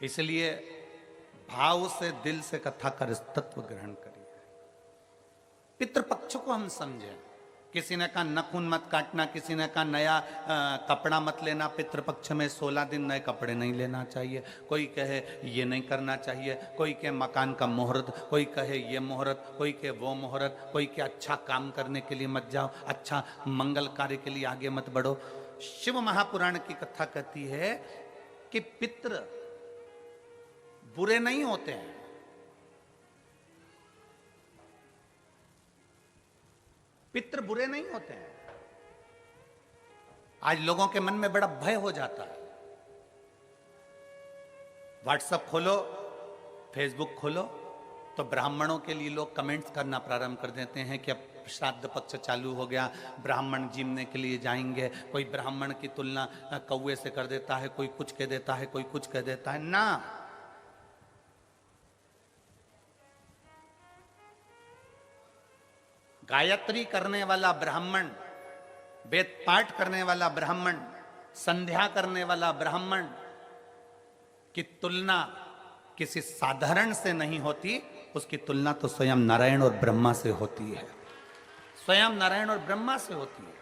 इसलिए भाव से दिल से कथा कर तत्व ग्रहण करिए। पितृपक्ष को हम समझें। किसी ने कहा नखून मत काटना, किसी ने कहा नया कपड़ा मत लेना, पितृपक्ष में 16 दिन नए कपड़े नहीं लेना चाहिए। कोई कहे ये नहीं करना चाहिए, कोई कहे मकान का मुहूर्त, कोई कहे ये मुहूर्त, कोई कहे वो मुहूर्त, कोई कहे अच्छा काम करने के लिए मत जाओ, अच्छा मंगल कार्य के लिए आगे मत बढ़ो। शिव महापुराण की कथा कहती है कि पितृ बुरे नहीं होते हैं। पितृ बुरे नहीं होते हैं। आज लोगों के मन में बड़ा भय हो जाता है। व्हाट्सएप खोलो, फेसबुक खोलो तो ब्राह्मणों के लिए लोग कमेंट्स करना प्रारंभ कर देते हैं कि अब श्राद्ध पक्ष चालू हो गया, ब्राह्मण जीमने के लिए जाएंगे। कोई ब्राह्मण की तुलना कौवे से कर देता है, कोई कुछ कह देता है, कोई कुछ कह देता है। ना, गायत्री करने वाला ब्राह्मण, वेद पाठ करने वाला ब्राह्मण, संध्या करने वाला ब्राह्मण की तुलना किसी साधारण से नहीं होती। उसकी तुलना तो स्वयं नारायण और ब्रह्मा से होती है। स्वयं नारायण और ब्रह्मा से होती है।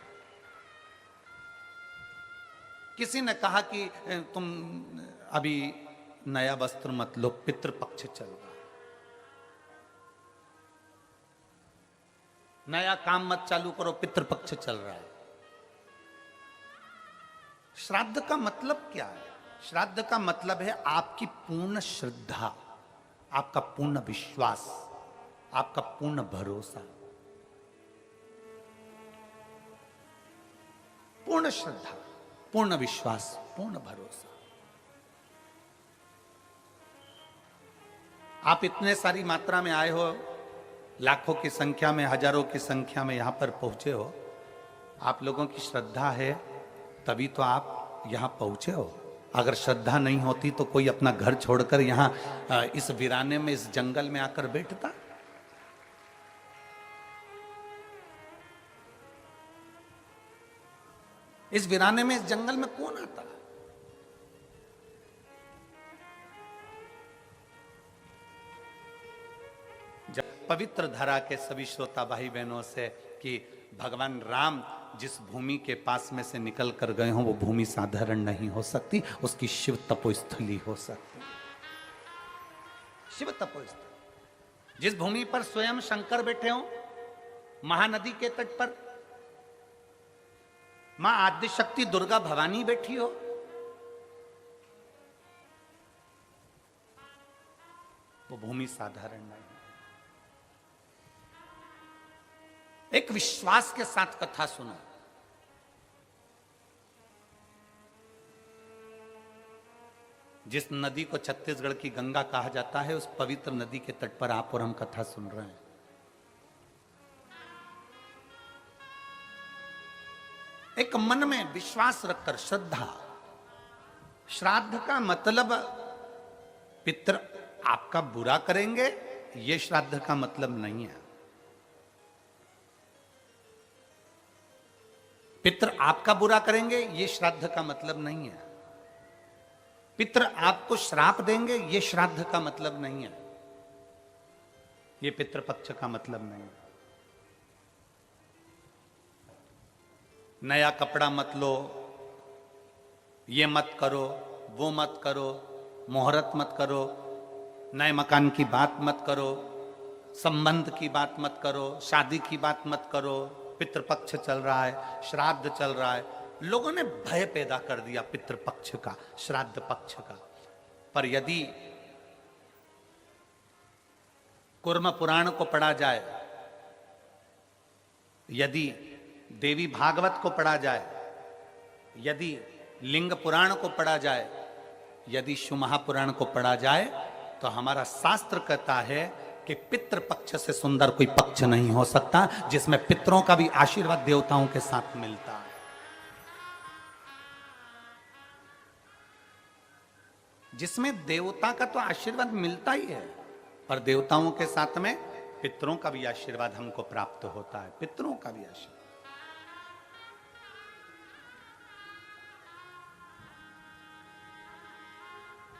किसी ने कहा कि तुम अभी नया वस्त्र मत लो, पितृपक्ष चल रहा है, नया काम मत चालू करो, पितृपक्ष चल रहा है। श्राद्ध का मतलब क्या है? श्राद्ध का मतलब है आपकी पूर्ण श्रद्धा, आपका पूर्ण विश्वास, आपका पूर्ण भरोसा। पूर्ण श्रद्धा, पूर्ण विश्वास, पूर्ण भरोसा। आप इतने सारी मात्रा में आए हो, लाखों की संख्या में, हजारों की संख्या में यहां पर पहुंचे हो। आप लोगों की श्रद्धा है तभी तो आप यहां पहुंचे हो। अगर श्रद्धा नहीं होती तो कोई अपना घर छोड़कर यहां इस वीराने में, इस जंगल में आकर बैठता? इस वीराने में, इस जंगल में कौन आता? जब पवित्र धरा के सभी श्रोता भाई बहनों से कि भगवान राम जिस भूमि के पास में से निकल कर गए हों वो भूमि साधारण नहीं हो सकती, उसकी शिव तपोस्थली हो सकती। शिव तपोस्थली, जिस भूमि पर स्वयं शंकर बैठे हों, महानदी के तट पर मां आद्यशक्ति दुर्गा भवानी बैठी हो, वो भूमि साधारण नहीं। एक विश्वास के साथ कथा सुनो। जिस नदी को छत्तीसगढ़ की गंगा कहा जाता है, उस पवित्र नदी के तट पर आप और हम कथा सुन रहे हैं। एक मन में विश्वास रखकर, श्रद्धा। श्राद्ध का मतलब पितृ आपका बुरा करेंगे, यह श्राद्ध का मतलब नहीं है। पितृ आपका बुरा करेंगे, यह श्राद्ध का मतलब नहीं है। पितृ आपको श्राप देंगे, यह श्राद्ध का मतलब नहीं है। यह पितृपक्ष का मतलब नहीं है। नया कपड़ा मत लो, ये मत करो, वो मत करो, मुहूर्त मत करो, नए मकान की बात मत करो, संबंध की बात मत करो, शादी की बात मत करो। पितृपक्ष चल रहा है, श्राद्ध चल रहा है। लोगों ने भय पैदा कर दिया पितृपक्ष का, श्राद्ध पक्ष का। पर यदि कूर्म पुराण को पढ़ा जाए, यदि देवी भागवत को पढ़ा जाए, यदि लिंग पुराण को पढ़ा जाए, यदि शिव महापुराण को पढ़ा जाए, तो हमारा शास्त्र कहता है कि पितृपक्ष से सुंदर कोई पक्ष नहीं हो सकता, जिसमें पितरों का भी आशीर्वाद देवताओं के साथ मिलता है। जिसमें देवता का तो आशीर्वाद मिलता ही है, पर देवताओं के साथ में पितरों का भी आशीर्वाद हमको प्राप्त होता है। पितरों का भी आशीर्वाद।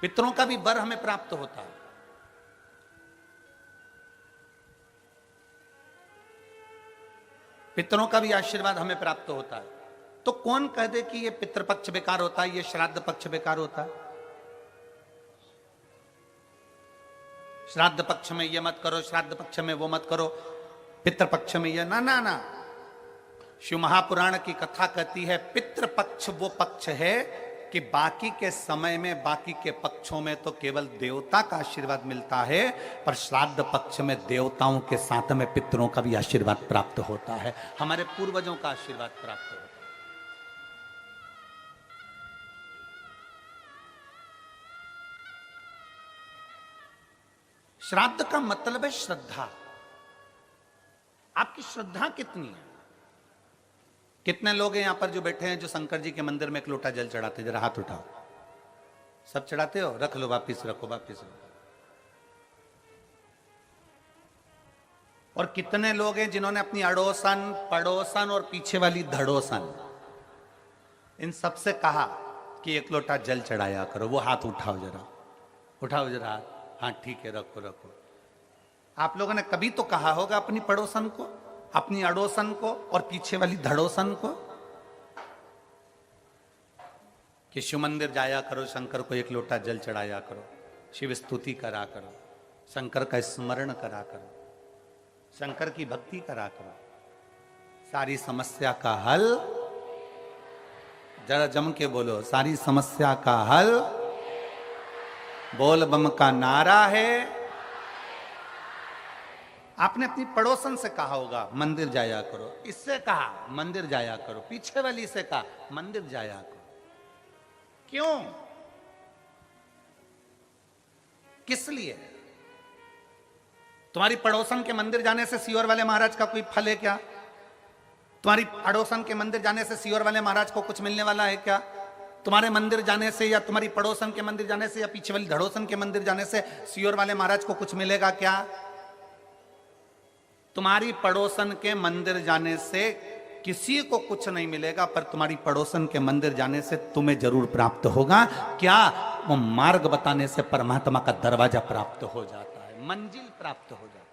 पितरों का भी वर हमें प्राप्त होता है। पितरों का भी आशीर्वाद हमें प्राप्त होता है। तो कौन कह दे कि ये पितृपक्ष बेकार होता है, ये श्राद्ध पक्ष बेकार होता है? श्राद्ध पक्ष में ये मत करो, श्राद्ध पक्ष में वो मत करो, पितृपक्ष में ये ना ना ना। शिव महापुराण की कथा कहती है पितृपक्ष वो पक्ष है कि बाकी के समय में, बाकी के पक्षों में तो केवल देवता का आशीर्वाद मिलता है, पर श्राद्ध पक्ष में देवताओं के साथ में पितरों का भी आशीर्वाद प्राप्त होता है, हमारे पूर्वजों का आशीर्वाद प्राप्त होता है। श्राद्ध का मतलब है श्रद्धा। आपकी श्रद्धा कितनी है? कितने लोग हैं यहां पर जो बैठे हैं जो शंकर जी के मंदिर में एक लोटा जल चढ़ाते? जरा हाथ उठाओ। सब चढ़ाते हो? रख लो, वापिस रखो, वापिस रखो। और कितने लोग हैं जिन्होंने अपनी अड़ोसन, पड़ोसन और पीछे वाली धड़ोसन, इन सबसे कहा कि एक लोटा जल चढ़ाया करो? वो हाथ उठाओ जरा, उठाओ जरा हाथ। हाँ ठीक है, रखो रखो। आप लोगों ने कभी तो कहा होगा अपनी पड़ोसन को, अपनी अड़ोसन को और पीछे वाली धड़ोसन को कि शिव मंदिर जाया करो, शंकर को एक लोटा जल चढ़ाया करो, शिव स्तुति करा करो, शंकर का स्मरण करा करो, शंकर की भक्ति करा करो, सारी समस्या का हल। जरा जम के बोलो, सारी समस्या का हल बोल बम का नारा है। आपने अपनी पड़ोसन से कहा होगा मंदिर जाया करो, इससे कहा मंदिर जाया करो, पीछे वाली से कहा मंदिर जाया करो। क्यों? किस लिए? तुम्हारी पड़ोसन के मंदिर जाने से सीहोर वाले महाराज का कोई फल है क्या? तुम्हारी पड़ोसन के मंदिर जाने से सीहोर वाले महाराज को कुछ मिलने वाला है क्या? तुम्हारे मंदिर जाने से या तुम्हारी पड़ोसन के मंदिर जाने से या पीछे वाली धड़ोसन के मंदिर जाने से सीहोर वाले महाराज को कुछ मिलेगा क्या? तुम्हारी पड़ोसन के मंदिर जाने से किसी को कुछ नहीं मिलेगा, पर तुम्हारी पड़ोसन के मंदिर जाने से तुम्हें जरूर प्राप्त होगा। क्या? वो मार्ग बताने से परमात्मा का दरवाजा प्राप्त हो जाता है, मंजिल प्राप्त हो जाता है।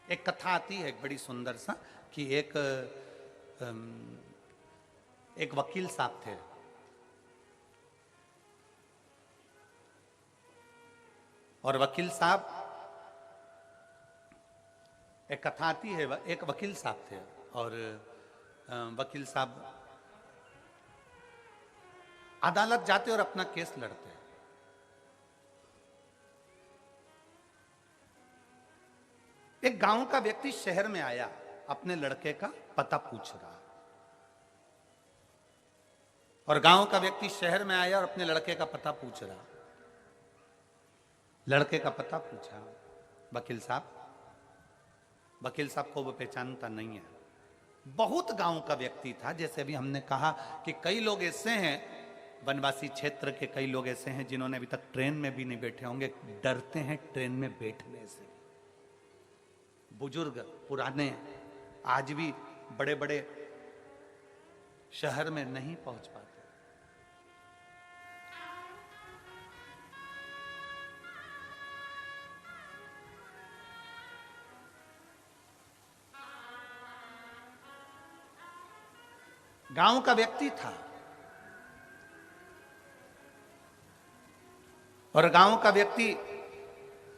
एक कथा आती है एक बड़ी सुंदर सा कि एक वकील साहब थे। और वकील साहब, एक कथा आती है, एक वकील साहब थे और वकील साहब अदालत जाते और अपना केस लड़ते। एक गांव का व्यक्ति शहर में आया, अपने लड़के का पता पूछ रहा। और गांव का व्यक्ति शहर में आया और अपने लड़के का पता पूछ रहा। लड़के का पता पूछा वकील साहब। वकील साहब को वो पहचानता नहीं है। बहुत गांव का व्यक्ति था, जैसे अभी हमने कहा कि कई लोग ऐसे हैं, वनवासी क्षेत्र के कई लोग ऐसे हैं जिन्होंने अभी तक ट्रेन में भी नहीं बैठे होंगे, डरते हैं ट्रेन में बैठने से। बुजुर्ग पुराने आज भी बड़े बड़े शहर में नहीं पहुंच पाते। गांव का व्यक्ति था और गांव का व्यक्ति,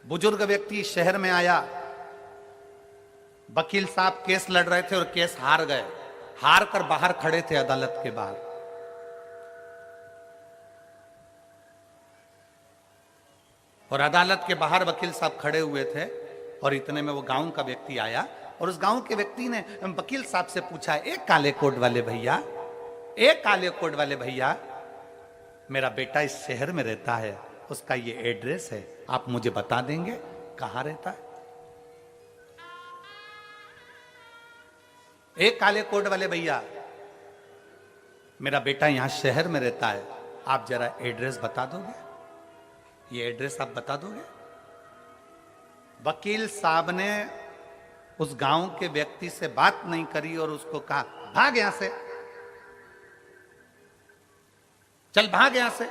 बुजुर्ग व्यक्ति शहर में आया। वकील साहब केस लड़ रहे थे और केस हार गए। हार कर बाहर खड़े थे अदालत के बाहर। और अदालत के बाहर वकील साहब खड़े हुए थे और इतने में वो गांव का व्यक्ति आया और उस गांव के व्यक्ति ने वकील साहब से पूछा, एक काले कोट वाले भैया, एक काले कोट वाले भैया, मेरा बेटा इस शहर में रहता है, उसका ये एड्रेस है, आप मुझे बता देंगे कहां रहता है? एक काले कोट वाले भैया, मेरा बेटा यहां शहर में रहता है, आप जरा एड्रेस बता दोगे? ये एड्रेस आप बता दोगे? वकील साहब ने उस गांव के व्यक्ति से बात नहीं करी और उसको कहा, भाग यहां से, चल भाग यहां से।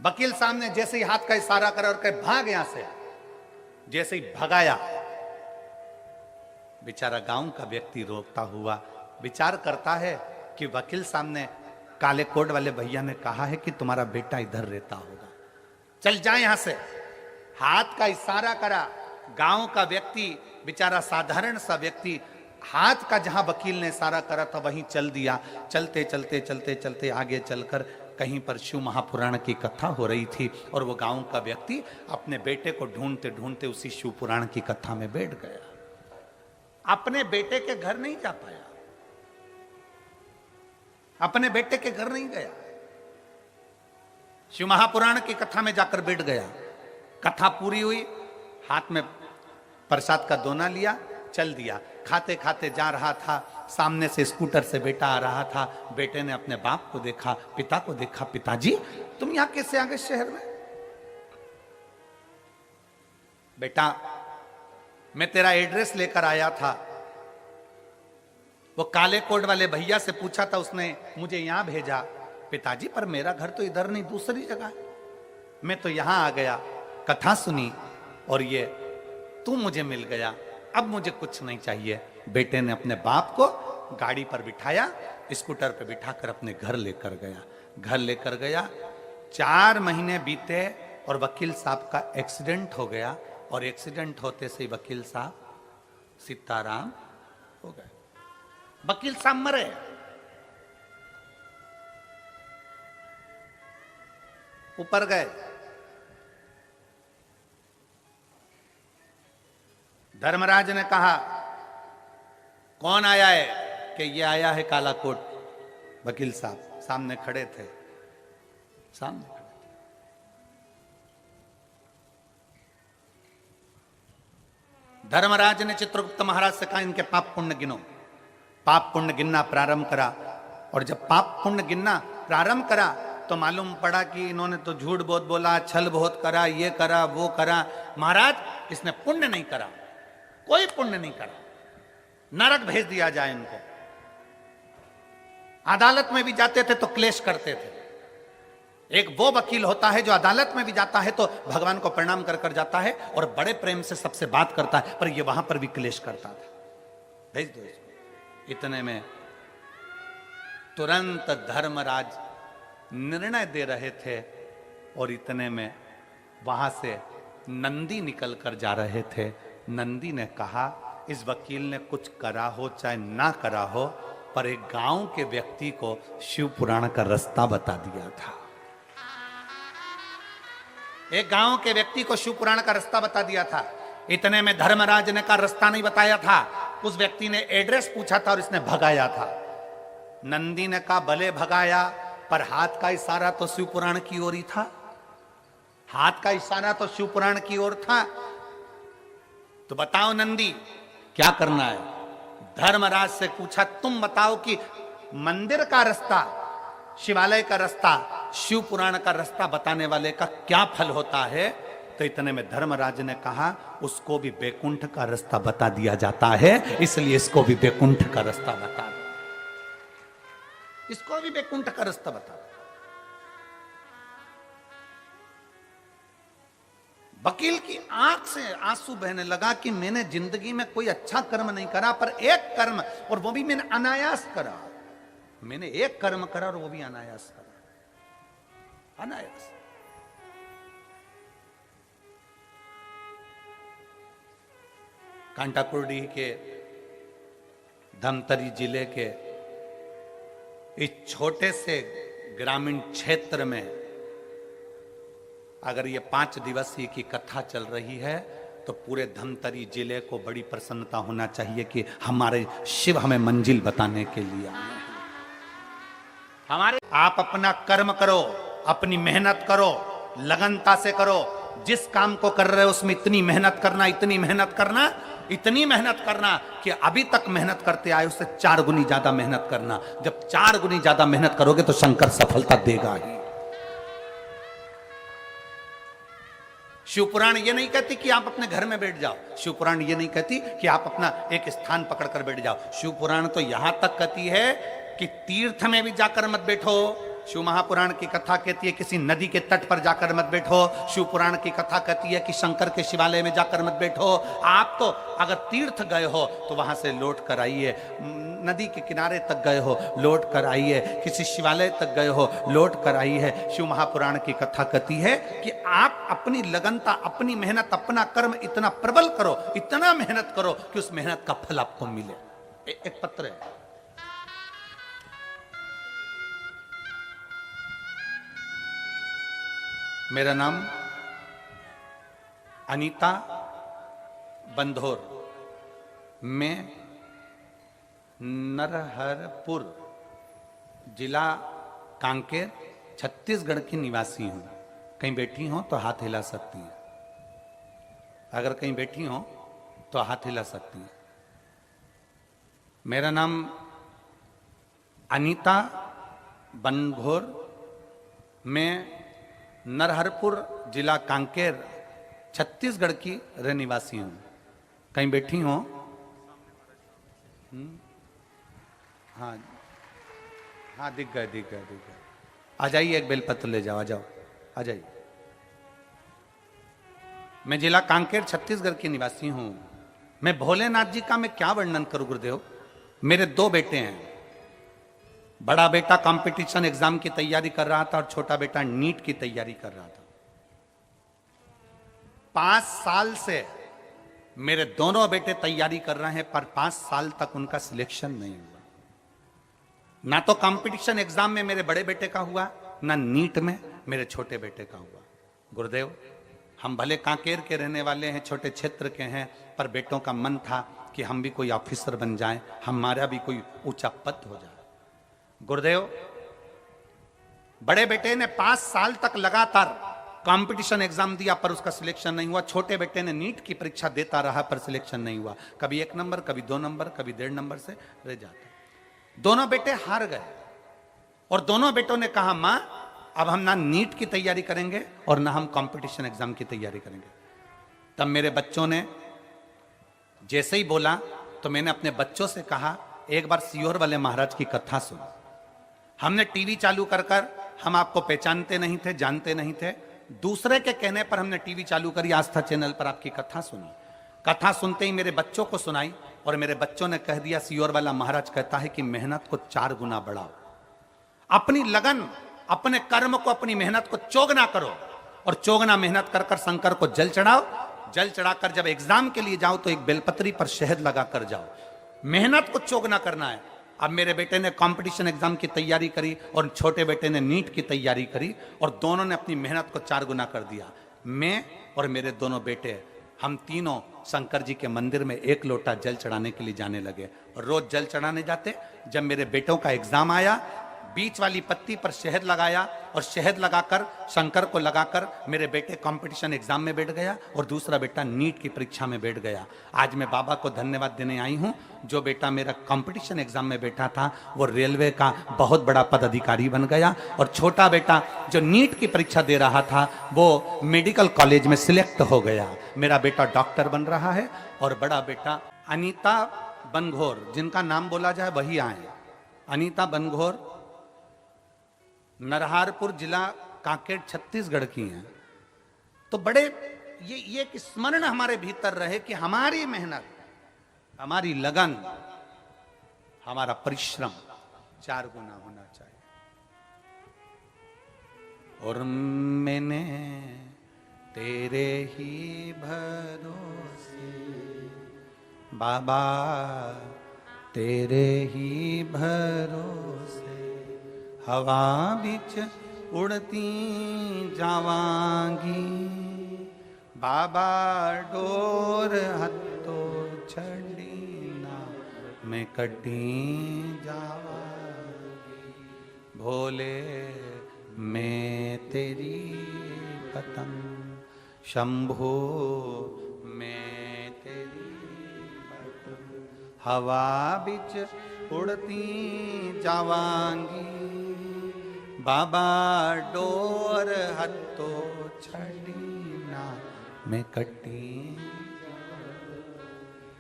वकील साहब ने जैसे ही हाथ का इशारा करा और कहे भाग यहां से, जैसे ही भगाया, बेचारा गांव का व्यक्ति रोकता हुआ विचार करता है कि वकील साहब ने, काले कोट वाले भैया ने कहा है कि तुम्हारा बेटा इधर रहता होगा, चल जाए यहां से। हाथ का इशारा करा, गांव का व्यक्ति, बेचारा साधारण सा व्यक्ति, हाथ का जहां वकील ने इशारा करा था वहीं चल दिया। चलते चलते चलते चलते आगे चलकर कहीं पर शिव महापुराण की कथा हो रही थी और वो गांव का व्यक्ति अपने बेटे को ढूंढते ढूंढते उसी शिव पुराण की कथा में बैठ गया। अपने बेटे के घर नहीं जा पाया, अपने बेटे के घर नहीं गया, शिव महापुराण की कथा में जाकर बैठ गया। कथा पूरी हुई, हाथ में प्रसाद का दोना लिया, चल दिया। खाते खाते जा रहा था, सामने से स्कूटर से बेटा आ रहा था। बेटे ने अपने बाप को देखा, पिता को देखा, पिताजी तुम यहां कैसे आ गए शहर में? बेटा मैं तेरा एड्रेस लेकर आया था, वो काले कोट वाले भैया से पूछा था, उसने मुझे यहां भेजा। पिताजी पर मेरा घर तो इधर नहीं, दूसरी जगह है, मैं तो यहां आ गया, कथा सुनी और ये तू मुझे मिल गया, अब मुझे कुछ नहीं चाहिए। बेटे ने अपने बाप को गाड़ी पर बिठाया, स्कूटर पर बिठाकर अपने घर लेकर गया। घर लेकर गया, 4 महीने बीते और वकील साहब का एक्सीडेंट हो गया और एक्सीडेंट होते से वकील साहब सीताराम हो गए। वकील साहब मरे। ऊपर गए, धर्मराज ने कहा कौन आया है? कि ये आया है काला कोट। वकील साहब सामने खड़े थे, सामने खड़े थे। धर्मराज ने चित्रगुप्त महाराज से कहा इनके पाप पुण्य गिनो। पाप पुण्य गिनना प्रारंभ करा और जब पाप पुण्य गिनना प्रारंभ करा तो मालूम पड़ा कि इन्होंने तो झूठ बहुत बोला, छल बहुत करा, ये करा वो करा। महाराज इसने पुण्य नहीं करा, कोई पुण्य नहीं करा, नरक भेज दिया जाए इनको। अदालत में भी जाते थे तो क्लेश करते थे। एक वो वकील होता है जो अदालत में भी जाता है तो भगवान को प्रणाम कर कर जाता है और बड़े प्रेम से सबसे बात करता है, पर ये वहां पर भी क्लेश करता था, भेज दो इसको। इतने में तुरंत धर्मराज निर्णय दे रहे थे और इतने में वहां से नंदी निकल कर जा रहे थे। नंदी ने कहा इस वकील ने कुछ करा हो चाहे ना करा हो, पर एक गांव के व्यक्ति को शिव पुराण का रास्ता बता दिया था। एक गांव के व्यक्ति को शिव पुराण का रास्ता बता दिया था। इतने में धर्मराज ने का रास्ता नहीं बताया था, उस व्यक्ति ने एड्रेस पूछा था और इसने भगाया था। नंदी ने कहा भले भगाया, पर हाथ का इशारा तो शिव पुराण की ओर ही था। हाथ का इशारा तो शिव पुराण की ओर था। तो बताओ नंदी क्या करना है? धर्मराज से पूछा तुम बताओ कि मंदिर का रास्ता, शिवालय का रास्ता, शिव पुराण का रास्ता बताने वाले का क्या फल होता है? तो इतने में धर्मराज ने कहा उसको भी बैकुंठ का रास्ता बता दिया जाता है, इसलिए इसको भी बैकुंठ का रास्ता बता दो, इसको भी बैकुंठ का रास्ता बता दो। वकील की आंख से आंसू बहने लगा कि मैंने जिंदगी में कोई अच्छा कर्म नहीं करा, पर एक कर्म, और वो भी मैंने अनायास करा। मैंने एक कर्म करा और वो भी अनायास करा, अनायास। कांटाकुर्डी के धमतरी जिले के इस छोटे से ग्रामीण क्षेत्र में अगर ये 5 दिवसीय की कथा चल रही है तो पूरे धमतरी जिले को बड़ी प्रसन्नता होना चाहिए कि हमारे शिव हमें मंजिल बताने के लिए आए हैं। हमारे आप अपना कर्म करो, अपनी मेहनत करो, लगनता से करो। जिस काम को कर रहे हो उसमें इतनी मेहनत करना, इतनी मेहनत करना, इतनी मेहनत करना कि अभी तक मेहनत करते आए उससे 4 गुनी ज्यादा मेहनत करना। जब 4 गुनी ज्यादा मेहनत करोगे तो शंकर सफलता देगा ही। शिवपुराण ये नहीं कहती कि आप अपने घर में बैठ जाओ। शिवपुराण ये नहीं कहती कि आप अपना एक स्थान पकड़कर बैठ जाओ। शिवपुराण तो यहां तक कहती है कि तीर्थ में भी जाकर मत बैठो, शिव महापुराण की कथा कहती है किसी नदी के तट पर जाकर मत बैठो। शिव पुराण की कथा कहती है कि शंकर के शिवालय में जाकर मत बैठो। आप तो अगर तीर्थ गए हो तो वहां से लौट कर आइए, नदी के किनारे तक गए हो लौट कर आइए, किसी शिवालय तक गए हो लौट कर आइए। शिव महापुराण की कथा कहती है कि आप अपनी लगनता, अपनी मेहनत, अपना कर्म इतना प्रबल करो, इतना मेहनत करो कि उस मेहनत का फल आपको मिले। एक पत्र है, मेरा नाम अनीता बंधोर, मैं नरहरपुर जिला कांकेर छत्तीसगढ़ की निवासी हूं। कहीं बैठी हो तो हाथ हिला सकती हैं, अगर कहीं बैठी हो तो हाथ हिला सकती हैं। मेरा नाम अनीता बंधोर, मैं नरहरपुर जिला कांकेर छत्तीसगढ़ की रहनिवासी हूं। कहीं बैठी हो? हाँ हाँ, दिख गए। आ जाइए, एक बेलपत्र ले जाओ, आ जाओ, आ जाइए। मैं जिला कांकेर छत्तीसगढ़ की निवासी हूं। मैं भोलेनाथ जी का मैं क्या वर्णन करूं गुरुदेव। मेरे दो बेटे हैं। बड़ा बेटा कंपटीशन एग्जाम की तैयारी कर रहा था और छोटा बेटा नीट की तैयारी कर रहा था। 5 साल से मेरे दोनों बेटे तैयारी कर रहे हैं, पर 5 साल तक उनका सिलेक्शन नहीं हुआ। ना तो कंपटीशन एग्जाम में मेरे बड़े बेटे का हुआ, ना नीट में मेरे छोटे बेटे का हुआ। गुरुदेव, हम भले कांकेर के रहने वाले हैं, छोटे क्षेत्र के हैं, पर बेटों का मन था कि हम भी कोई ऑफिसर बन जाएं, हमारा भी कोई ऊंचा पद हो जाए। गुरुदेव, बड़े बेटे ने 5 साल तक लगातार कंपटीशन एग्जाम दिया पर उसका सिलेक्शन नहीं हुआ। छोटे बेटे ने नीट की परीक्षा देता रहा पर सिलेक्शन नहीं हुआ। कभी 1 नंबर, कभी 2 नंबर, कभी 1.5 नंबर से रह जाते। दोनों बेटे हार गए और दोनों बेटों ने कहा, मां अब हम ना नीट की तैयारी करेंगे और ना हम कंपटीशन एग्जाम की तैयारी करेंगे। तब मेरे बच्चों ने जैसे ही बोला तो मैंने अपने बच्चों से कहा, एक बार सियोर वाले महाराज की कथा सुनो। हमने टीवी चालू कर हम आपको पहचानते नहीं थे, जानते नहीं थे। दूसरे के कहने पर हमने टीवी चालू करी, आस्था चैनल पर आपकी कथा सुनी। कथा सुनते ही मेरे बच्चों को सुनाई और मेरे बच्चों ने कह दिया, सियोर वाला महाराज कहता है कि मेहनत को 4 गुना बढ़ाओ, अपनी लगन, अपने कर्म को, अपनी मेहनत को चौगना करो और चौगना मेहनत कर कर शंकर को जल चढ़ाओ। जल चढ़ाकर जब एग्जाम के लिए जाओ तो एक बेलपत्री पर शहद लगा कर जाओ। मेहनत को चौगना करना है। अब मेरे बेटे ने कंपटीशन एग्जाम की तैयारी करी और छोटे बेटे ने नीट की तैयारी करी और दोनों ने अपनी मेहनत को 4 गुना कर दिया। मैं और मेरे दोनों बेटे, हम तीनों शंकर जी के मंदिर में 1 लोटा जल चढ़ाने के लिए जाने लगे और रोज जल चढ़ाने जाते। जब मेरे बेटों का एग्जाम आया, बीच वाली पत्ती पर शहद लगाया और शहद लगाकर शंकर को लगाकर मेरे बेटे कंपटीशन एग्जाम में बैठ गया और दूसरा बेटा नीट की परीक्षा में बैठ गया। आज मैं बाबा को धन्यवाद देने आई हूं। जो बेटा मेरा कंपटीशन एग्जाम में बैठा था वो रेलवे का बहुत बड़ा पदाधिकारी बन गया और छोटा बेटा जो नीट की परीक्षा दे रहा था वो मेडिकल कॉलेज में सिलेक्ट हो गया। मेरा बेटा डॉक्टर बन रहा है और बड़ा बेटा अनीता बनघोर, जिनका नाम बोला जाए वही आए। अनीता बनघोर नरहारपुर जिला कांकेर छत्तीसगढ़ की हैं। तो बड़े ये एक स्मरण हमारे भीतर रहे कि हमारी मेहनत, हमारी लगन, हमारा परिश्रम 4 गुना होना चाहिए। और मैंने तेरे ही भरोसे बाबा, तेरे ही भरोसे हवा बिच उड़ती जावांगी बाबा, डोर हत्तो छड़ी ना मैं कटी जावांगी। भोले मैं तेरी पतंग, शंभो मैं तेरी पतंग, हवा बिच उड़ती जावांगी बाबा, डोर हत्तो छड़ी ना मैं कटी।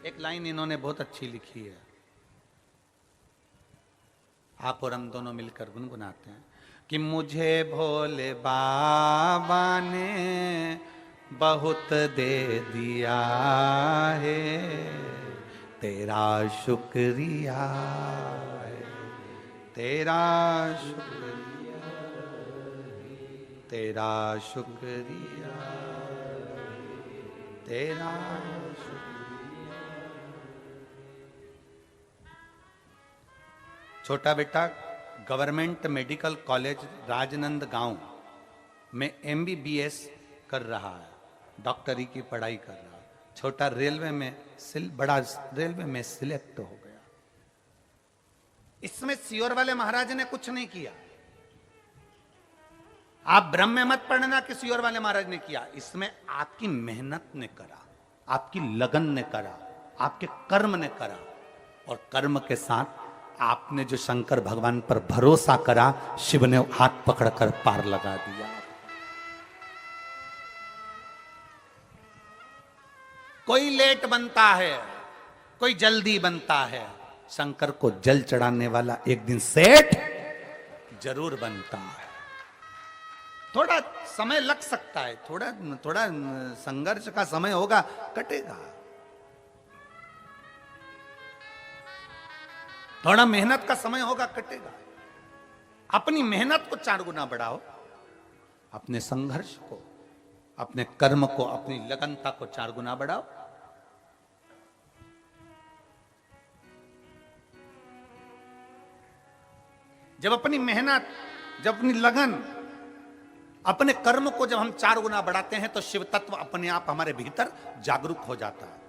एक लाइन इन्होंने बहुत अच्छी लिखी है, आप और हम दोनों मिलकर गुनगुनाते हैं। कि मुझे भोले बाबा ने बहुत दे दिया है, तेरा शुक्रिया है, तेरा शुक्रिया, तेरा शुक्रिया, तेरा शुक्रिया। छोटा बेटा गवर्नमेंट मेडिकल कॉलेज राजनंद गांव में MBBS कर रहा है, डॉक्टरी की पढ़ाई कर रहा है। छोटा रेलवे में बड़ा रेलवे में सिलेक्ट हो गया। इसमें सियोर वाले महाराज ने कुछ नहीं किया। आप ब्रह्म में मत पढ़ना कि सियोर वाले महाराज ने किया। इसमें आपकी मेहनत ने करा, आपकी लगन ने करा, आपके कर्म ने करा, और कर्म के साथ आपने जो शंकर भगवान पर भरोसा करा, शिव ने हाथ पकड़कर पार लगा दिया। कोई लेट बनता है, कोई जल्दी बनता है, शंकर को जल चढ़ाने वाला एक दिन सेठ जरूर बनता है। थोड़ा समय लग सकता है, थोड़ा थोड़ा संघर्ष का समय होगा, कटेगा। थोड़ा मेहनत का समय होगा, कटेगा। अपनी मेहनत को 4 गुना बढ़ाओ, अपने संघर्ष को, अपने कर्म को, अपनी लगनता को 4 गुना बढ़ाओ। जब अपनी मेहनत, जब अपनी लगन, अपने कर्म को जब हम 4 गुना बढ़ाते हैं तो शिव तत्व अपने आप हमारे भीतर जागरूक हो जाता है।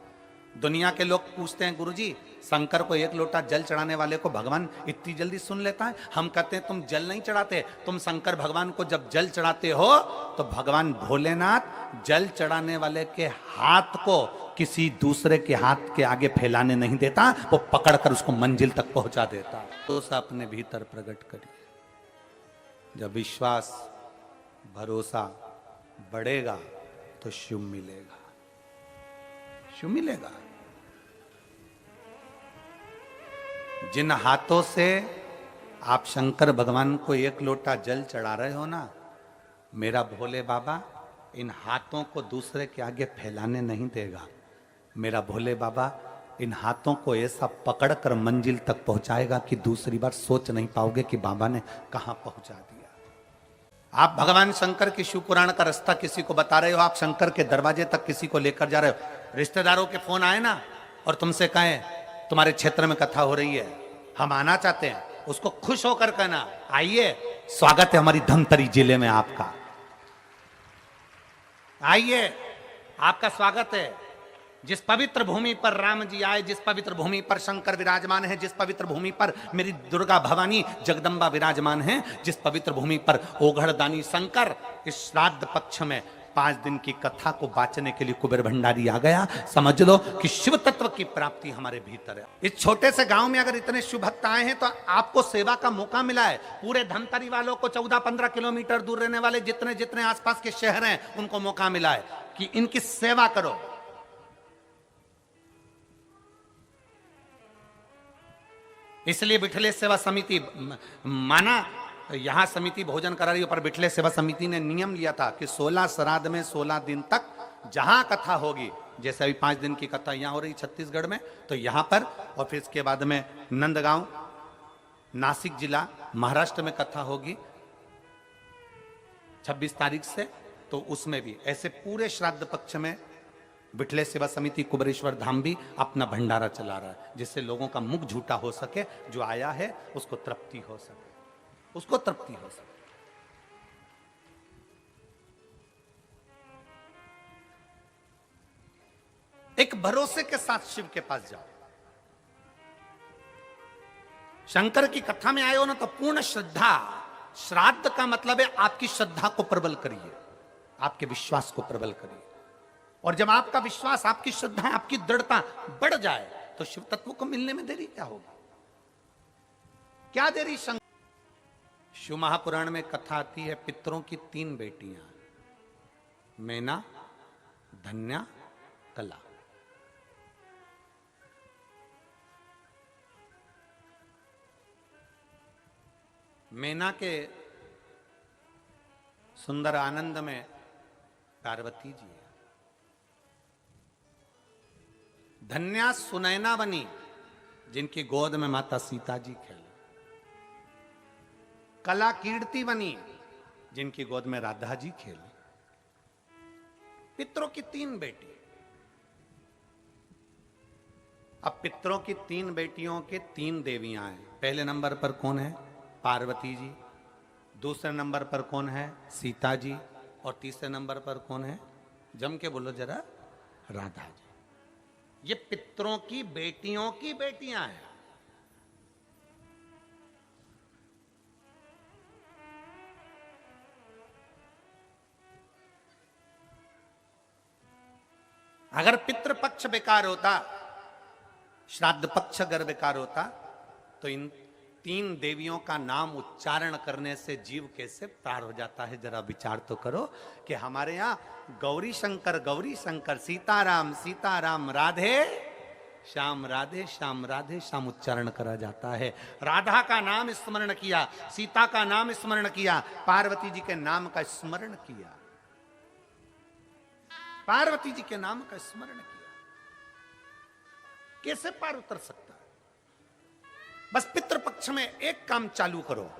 दुनिया के लोग पूछते हैं, गुरुजी शंकर को 1 लोटा जल चढ़ाने वाले को भगवान इतनी जल्दी सुन लेता है? हम कहते हैं तुम जल नहीं चढ़ाते, तुम शंकर भगवान को जब जल चढ़ाते हो तो भगवान भोलेनाथ जल चढ़ाने वाले के हाथ को किसी दूसरे के हाथ के आगे फैलाने नहीं देता, वो पकड़कर उसको मंजिल तक पहुंचा देता। तो अपने भीतर प्रकट करिए। जब विश्वास भरोसा बढ़ेगा तो शिव मिलेगा, शिव मिलेगा। जिन हाथों से आप शंकर भगवान को 1 लोटा जल चढ़ा रहे हो ना, मेरा भोले बाबा इन हाथों को दूसरे के आगे फैलाने नहीं देगा। मेरा भोले बाबा इन हाथों को ऐसा पकड़कर मंजिल तक पहुंचाएगा कि दूसरी बार सोच नहीं पाओगे कि बाबा ने कहां पहुंचा दिया। आप भगवान शंकर की शिव पुराण का रास्ता किसी को बता रहे हो, आप शंकर के दरवाजे तक किसी को लेकर जा रहे हो, रिश्तेदारों के फोन आए ना और तुमसे कहें तुम्हारे क्षेत्र में कथा हो रही है, हम आना चाहते हैं, उसको खुश होकर कहना आइए, स्वागत है हमारी धमतरी जिले में आपका, आइए आपका स्वागत है। जिस पवित्र भूमि पर राम जी आए, जिस पवित्र भूमि पर शंकर विराजमान है, जिस पवित्र भूमि पर मेरी दुर्गा भवानी जगदम्बा विराजमान है, जिस पवित्र भूमि पर ओघड़दानी शंकर, इस श्राद्ध पक्ष में 5 दिन की कथा को बांचने के लिए कुबेर भंडारी आ गया। समझ लो कि शिव तत्व की प्राप्ति हमारे भीतर है। इस छोटे से गांव में अगर इतने शिव भक्त आए हैं तो आपको सेवा का मौका मिला है। पूरे धमतरी वालों को 14-15 किलोमीटर दूर रहने वाले जितने जितने आसपास के शहर हैं उनको मौका मिला है कि इनकी सेवा करो। इसलिए बिठले सेवा समिति माना, यहां समिति भोजन करा रही है, पर बिठले सेवा समिति ने नियम लिया था कि 16 श्राद्ध में 16 दिन तक जहां कथा होगी, जैसे अभी 5 दिन की कथा यहां हो रही छत्तीसगढ़ में, तो यहां पर, और फिर इसके बाद में नंदगांव नासिक जिला महाराष्ट्र में कथा होगी 26 तारीख से, तो उसमें भी ऐसे पूरे श्राद्ध पक्ष में बिठले सेवा समिति कुबरेश्वर धाम भी अपना भंडारा चला रहा है, जिससे लोगों का मुख झूठा हो सके, जो आया है उसको तृप्ति हो सके, उसको तृप्ति हो सके। एक भरोसे के साथ शिव के पास जाओ। शंकर की कथा में आए हो ना तो पूर्ण श्रद्धा, श्राद्ध का मतलब है आपकी श्रद्धा को प्रबल करिए, आपके विश्वास को प्रबल करिए। और जब आपका विश्वास, आपकी श्रद्धा, आपकी दृढ़ता बढ़ जाए तो शिव तत्व को मिलने में देरी क्या होगी, क्या देरी। शिव महापुराण में कथा आती है पितरों की 3 बेटियां, मैना, धन्या, कला। मैना के सुंदर आनंद में पार्वती जी है। धन्या सुनैना बनी जिनकी गोद में माता सीता जी खेले। कला कीर्ति बनी जिनकी गोद में राधा जी खेले। पितरों की 3 बेटी। अब पितरों की 3 बेटियों के 3 देवियां हैं। पहले नंबर पर कौन है? पार्वती जी। दूसरे नंबर पर कौन है? सीता जी। और तीसरे नंबर पर कौन है? जम के बोलो जरा, राधा जी। ये पितरों की बेटियों की बेटियां हैं। अगर पितृपक्ष बेकार होता, श्राद्ध पक्ष अगर बेकार होता, तो इन 3 देवियों का नाम उच्चारण करने से जीव कैसे पार हो जाता है? जरा विचार तो करो कि हमारे यहां गौरी शंकर, सीताराम सीताराम, राधे श्याम, राधे श्याम, राधे श्याम उच्चारण करा जाता है। राधा का नाम स्मरण किया, सीता का नाम स्मरण किया, पार्वती जी के नाम का स्मरण किया, पार्वती जी के नाम का स्मरण किया। कैसे पार उतर सकता है? बस पितृपक्ष में एक काम चालू करो।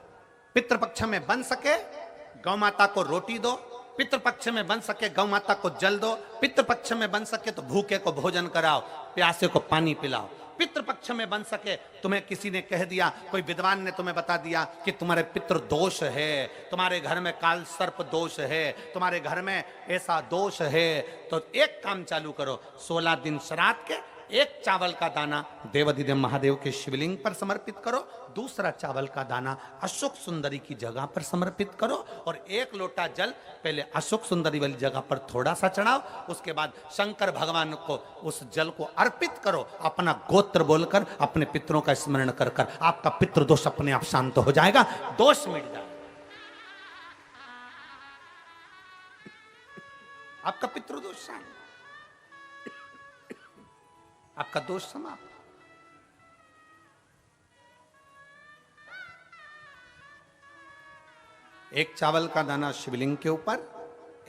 पितृपक्ष में बन सके गौ माता को रोटी दो, पितृपक्ष में बन सके गौ माता को जल दो, पितृपक्ष में बन सके तो भूखे को भोजन कराओ, प्यासे को पानी पिलाओ। पितृपक्ष में बन सके, तुम्हें किसी ने कह दिया, कोई विद्वान ने तुम्हें बता दिया कि तुम्हारे पितृ दोष है, तुम्हारे घर में काल सर्प दोष है, तुम्हारे घर में ऐसा दोष है, तो एक काम चालू करो। 16 दिन श्राद्ध के 1 चावल का दाना देवाधिदेव महादेव के शिवलिंग पर समर्पित करो, दूसरा चावल का दाना अशोक सुंदरी की जगह पर समर्पित करो, और 1 लोटा जल पहले अशोक सुंदरी वाली जगह पर थोड़ा सा चढ़ाओ, उसके बाद शंकर भगवान को उस जल को अर्पित करो। अपना गोत्र बोलकर, अपने पितरों का स्मरण कर कर आपका पितृदोष अपने आप शांत हो जाएगा, दोष मिट जाएगा, आपका पितृदोष शांत, आपका दोष समाप्त। एक चावल का दाना शिवलिंग के ऊपर,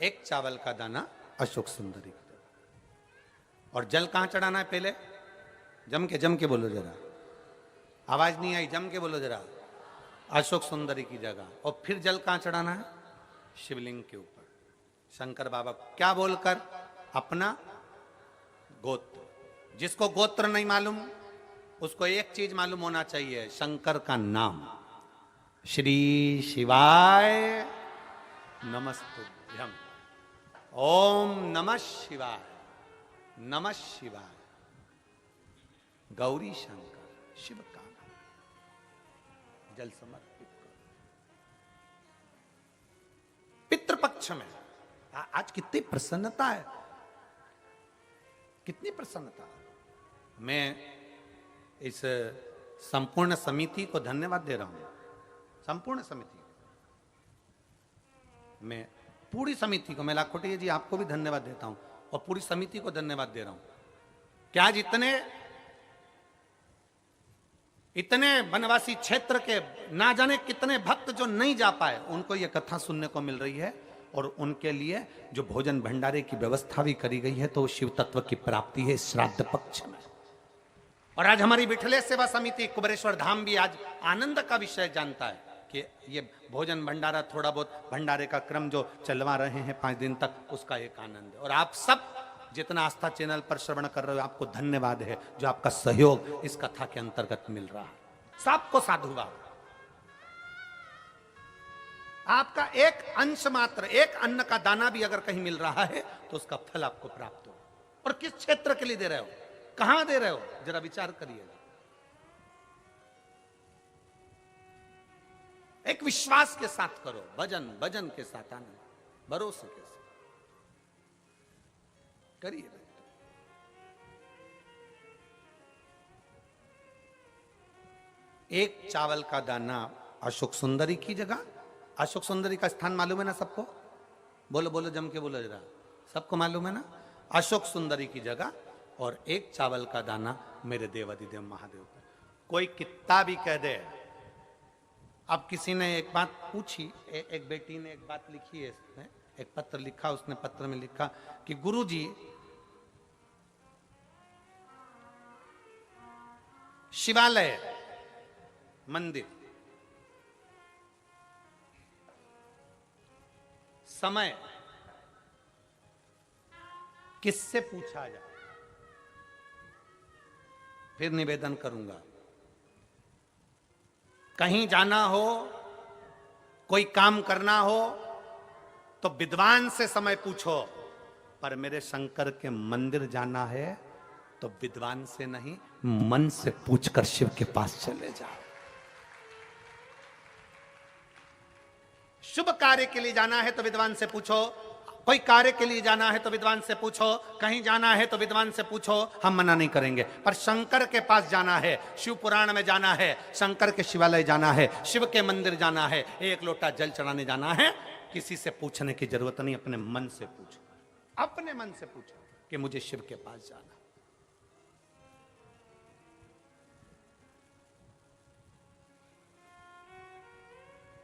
1 चावल का दाना अशोक सुंदरी की तरफ। और जल कहां चढ़ाना है? पहले जम के बोलो जरा, आवाज नहीं आई, जम के बोलो जरा, अशोक सुंदरी की जगह। और फिर जल कहां चढ़ाना है? शिवलिंग के ऊपर। शंकर बाबा क्या बोलकर? अपना गोत्र। जिसको गोत्र नहीं मालूम उसको एक चीज मालूम होना चाहिए, शंकर का नाम। श्री शिवाय नमस्तुभ्यम, ओम नमः शिवाय, नमः शिवाय, गौरी शंकर शिव का जल समर्पित करो। पितृपक्ष में आज कितनी प्रसन्नता है, कितनी प्रसन्नता। मैं इस संपूर्ण समिति को धन्यवाद दे रहा हूं, संपूर्ण समिति, मैं पूरी समिति को, मैं लाखोटिया जी आपको भी धन्यवाद देता हूं, और पूरी समिति को धन्यवाद दे रहा हूं कि आज इतने वनवासी क्षेत्र के ना जाने कितने भक्त जो नहीं जा पाए, उनको यह कथा सुनने को मिल रही है, और उनके लिए जो भोजन भंडारे की व्यवस्था भी करी गई है, तो शिव तत्व की प्राप्ति है श्राद्ध पक्ष में। और आज हमारी विठलेश सेवा समिति कुबेरेश्वर धाम भी आज आनंद का विषय जानता है कि ये भोजन भंडारा, थोड़ा बहुत भंडारे का क्रम जो चलवा रहे हैं 5 दिन तक, उसका एक आनंद है। और आप सब जितना आस्था चैनल पर श्रवण कर रहे हो, आपको धन्यवाद है जो आपका सहयोग इस कथा के अंतर्गत मिल रहा है। सबको साधुवाद। आपका एक अंश मात्र, एक अन्न का दाना भी अगर कहीं मिल रहा है तो उसका फल आपको प्राप्त हो। और किस क्षेत्र के लिए दे रहे हो, कहां दे रहे हो, जरा विचार करिए। एक विश्वास के साथ करो, भजन के साथ, आनंद भरोसे के साथ करिए। एक चावल का दाना अशोक सुंदरी की जगह। अशोक सुंदरी का स्थान मालूम है ना सबको? बोलो बोलो, जम के बोलो जरा, सबको मालूम है ना? अशोक सुंदरी की जगह, और 1 चावल का दाना मेरे देवाधिदेव महादेव का। कोई कितना भी कह दे, अब किसी ने एक बात पूछी, एक बेटी ने एक बात लिखी है इसमें, एक पत्र लिखा, उसने पत्र में लिखा कि गुरुजी, शिवालय, मंदिर, समय किससे पूछा जाए? फिर निवेदन करूंगा, कहीं जाना हो, कोई काम करना हो तो विद्वान से समय पूछो, पर मेरे शंकर के मंदिर जाना है तो विद्वान से नहीं, मन से पूछकर शिव के पास चले जाओ। शुभ कार्य के लिए जाना है तो विद्वान से पूछो, कोई कार्य के लिए जाना है तो विद्वान से पूछो, कहीं जाना है तो विद्वान से पूछो, हम मना नहीं करेंगे। पर शंकर के पास जाना है, शिव पुराण में जाना है, शंकर के शिवालय जाना है, शिव के मंदिर जाना है, एक लोटा जल चढ़ाने जाना है, किसी से पूछने की जरूरत नहीं, अपने मन से पूछो, अपने मन से पूछो कि मुझे शिव के पास जाना।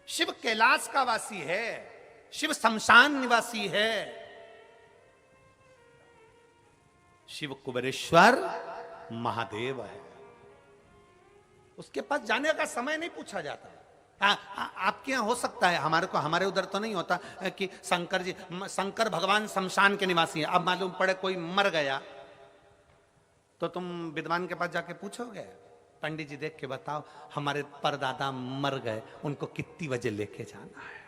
शिव कैलाश का वासी है, शिव शमशान निवासी है, शिव कुबेरेश्वर महादेव है, उसके पास जाने का समय नहीं पूछा जाता। आपके यहां हो सकता है, हमारे उधर तो नहीं होता कि शंकर भगवान शमशान के निवासी हैं। अब मालूम पड़े कोई मर गया तो तुम विद्वान के पास जाके पूछोगे, पंडित जी देख के बताओ हमारे परदादा मर गए, उनको कितनी बजे लेके जाना है?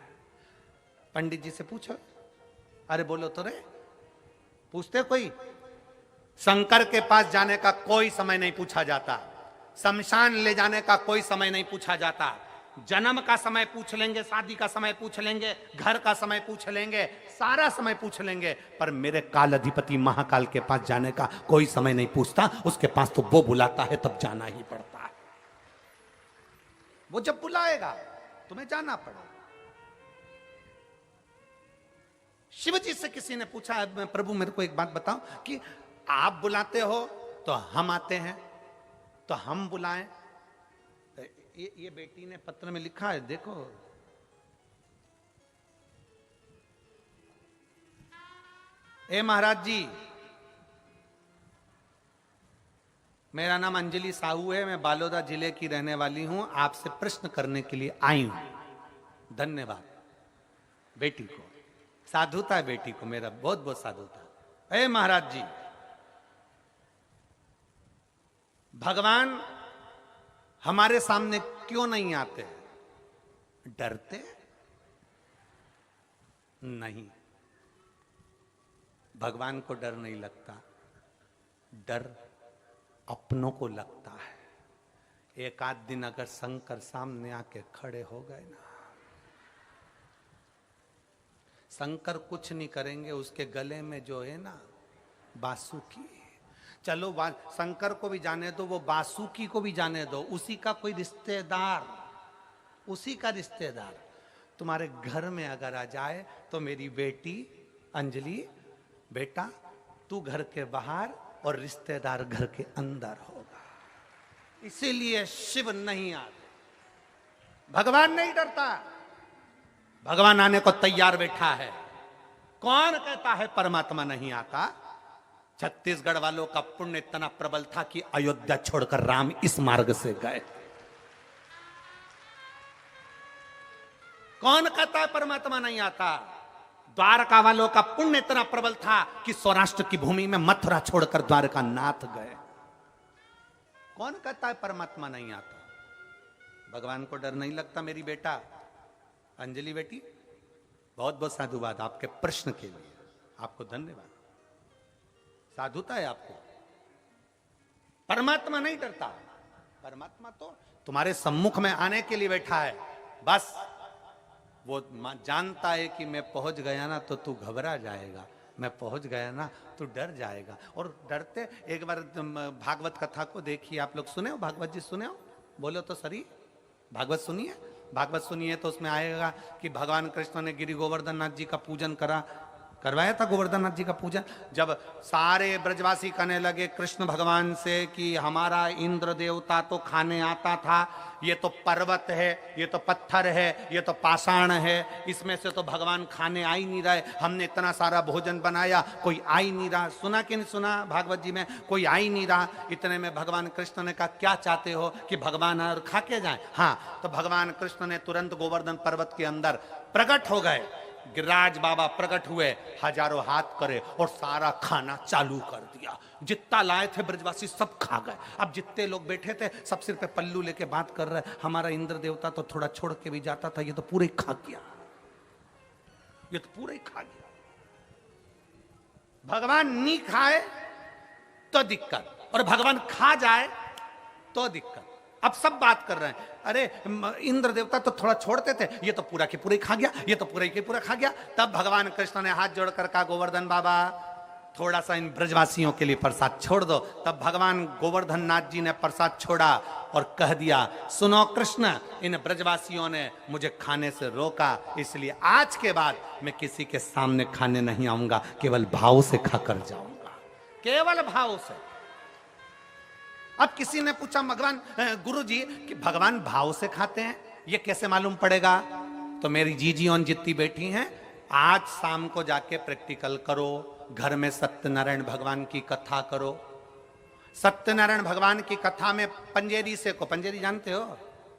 पंडित जी से पूछो, अरे बोलो तो रे, पूछते कोई? शंकर के पास जाने का कोई समय नहीं पूछा जाता, शमशान ले जाने का कोई समय नहीं पूछा जाता, जन्म का समय पूछ लेंगे, शादी का समय पूछ लेंगे, घर का समय पूछ लेंगे, सारा समय पूछ लेंगे, पर मेरे काल अधिपति महाकाल के पास जाने का कोई समय नहीं पूछता। उसके पास तो वो बुलाता है तब जाना ही पड़ता है, वो जब बुलाएगा तुम्हें जाना पड़ेगा। शिव जी से किसी ने पूछा, प्रभु मेरे को एक बात बताओ कि आप बुलाते हो तो हम आते हैं, तो हम बुलाएं? ये बेटी ने पत्र में लिखा है, देखो, ए महाराज जी, मेरा नाम अंजलि साहू है, मैं बालोदा जिले की रहने वाली हूं, आपसे प्रश्न करने के लिए आई हूं। धन्यवाद बेटी को, साधुता है बेटी को, मेरा बहुत बहुत साधुता। ए महाराज जी, भगवान हमारे सामने क्यों नहीं आते? डरते नहीं, भगवान को डर नहीं लगता, डर अपनों को लगता है। एक आध दिन अगर शंकर सामने आके खड़े हो गए ना, शंकर कुछ नहीं करेंगे, उसके गले में जो है ना बासुकी, चलो शंकर को भी जाने दो, वो बासुकी को भी जाने दो, उसी का कोई रिश्तेदार, उसी का रिश्तेदार तुम्हारे घर में अगर आ जाए तो मेरी बेटी अंजलि, बेटा तू घर के बाहर और रिश्तेदार घर के अंदर होगा। इसीलिए शिव नहीं आते, भगवान नहीं डरता, भगवान आने को तैयार बैठा है। कौन कहता है परमात्मा नहीं आता? छत्तीसगढ़ वालों का पुण्य इतना प्रबल था कि अयोध्या छोड़कर राम इस मार्ग से गए। कौन कहता है परमात्मा नहीं आता? द्वारका वालों का पुण्य इतना प्रबल था कि सौराष्ट्र की भूमि में मथुरा छोड़कर द्वारका नाथ गए। कौन कहता है परमात्मा नहीं आता? भगवान को डर नहीं लगता। मेरी बेटा अंजलि बेटी, बहुत बहुत साधुवाद आपके प्रश्न के लिए, आपको धन्यवाद, साधुता है आपको। परमात्मा नहीं डरता, परमात्मा तो तुम्हारे सम्मुख में आने के लिए बैठा है। बस वो जानता है कि मैं पहुंच गया ना तो तू घबरा जाएगा, मैं पहुंच गया ना तो डर जाएगा। और डरते, एक बार भागवत कथा को देखिए, आप लोग सुने हो? भागवत जी सुने हो? बोलो तो सही, भागवत सुनिए। भागवत सुनिए तो उसमें आएगा कि भगवान कृष्ण ने गिरि गोवर्धन नाथ जी का पूजन करा, करवाया था गोवर्धन नाथ जी का पूजन। जब सारे ब्रजवासी कहने लगे कृष्ण भगवान से कि हमारा इंद्र देवता तो खाने आता था, ये तो पर्वत है, ये तो पत्थर है, ये तो पाषाण है, इसमें से तो भगवान खाने आ ही नहीं रहे। हमने इतना सारा भोजन बनाया, कोई आ ही नहीं रहा। सुना कि नहीं सुना भागवत जी में? कोई आ ही नहीं रहा। इतने में भगवान कृष्ण ने कहा क्या चाहते हो कि भगवान और खा के जाए? हाँ, तो भगवान कृष्ण ने तुरंत गोवर्धन पर्वत के अंदर प्रकट हो गए। गिरिराज बाबा प्रकट हुए, हजारों हाथ करे और सारा खाना चालू कर दिया। जितना लाए थे ब्रजवासी सब खा गए। अब जितने लोग बैठे थे सब सिर पे पल्लू लेके बात कर रहे, हमारा इंद्र देवता तो थोड़ा छोड़ के भी जाता था, ये तो पूरे खा गया, ये तो पूरे खा गया। भगवान नहीं खाए तो दिक्कत, और भगवान खा जाए तो दिक्कत। अब सब बात कर रहे हैं, अरे इंद्र देवता तो थोड़ा छोड़ते थे, ये तो पूरा के पूरे खा गया, ये तो पूरा के पूरा खा गया। तब भगवान कृष्ण ने हाथ जोड़कर कहा गोवर्धन बाबा थोड़ा सा इन ब्रजवासियों के लिए प्रसाद छोड़ दो। तब भगवान गोवर्धन नाथ जी ने प्रसाद छोड़ा और कह दिया सुनो कृष्ण, इन ब्रजवासियों ने मुझे खाने से रोका, इसलिए आज के बाद मैं किसी के सामने खाने नहीं आऊंगा, केवल भाव से खाकर जाऊंगा, केवल भाव से। अब किसी ने पूछा भगवान गुरु जी कि भगवान भाव से खाते हैं, ये कैसे मालूम पड़ेगा? तो मेरी जीजी और जितनी बैठी हैं, आज शाम को जाके प्रैक्टिकल करो, घर में सत्यनारायण भगवान की कथा करो। सत्यनारायण भगवान की कथा में पंजेरी सेको, पंजेरी जानते हो?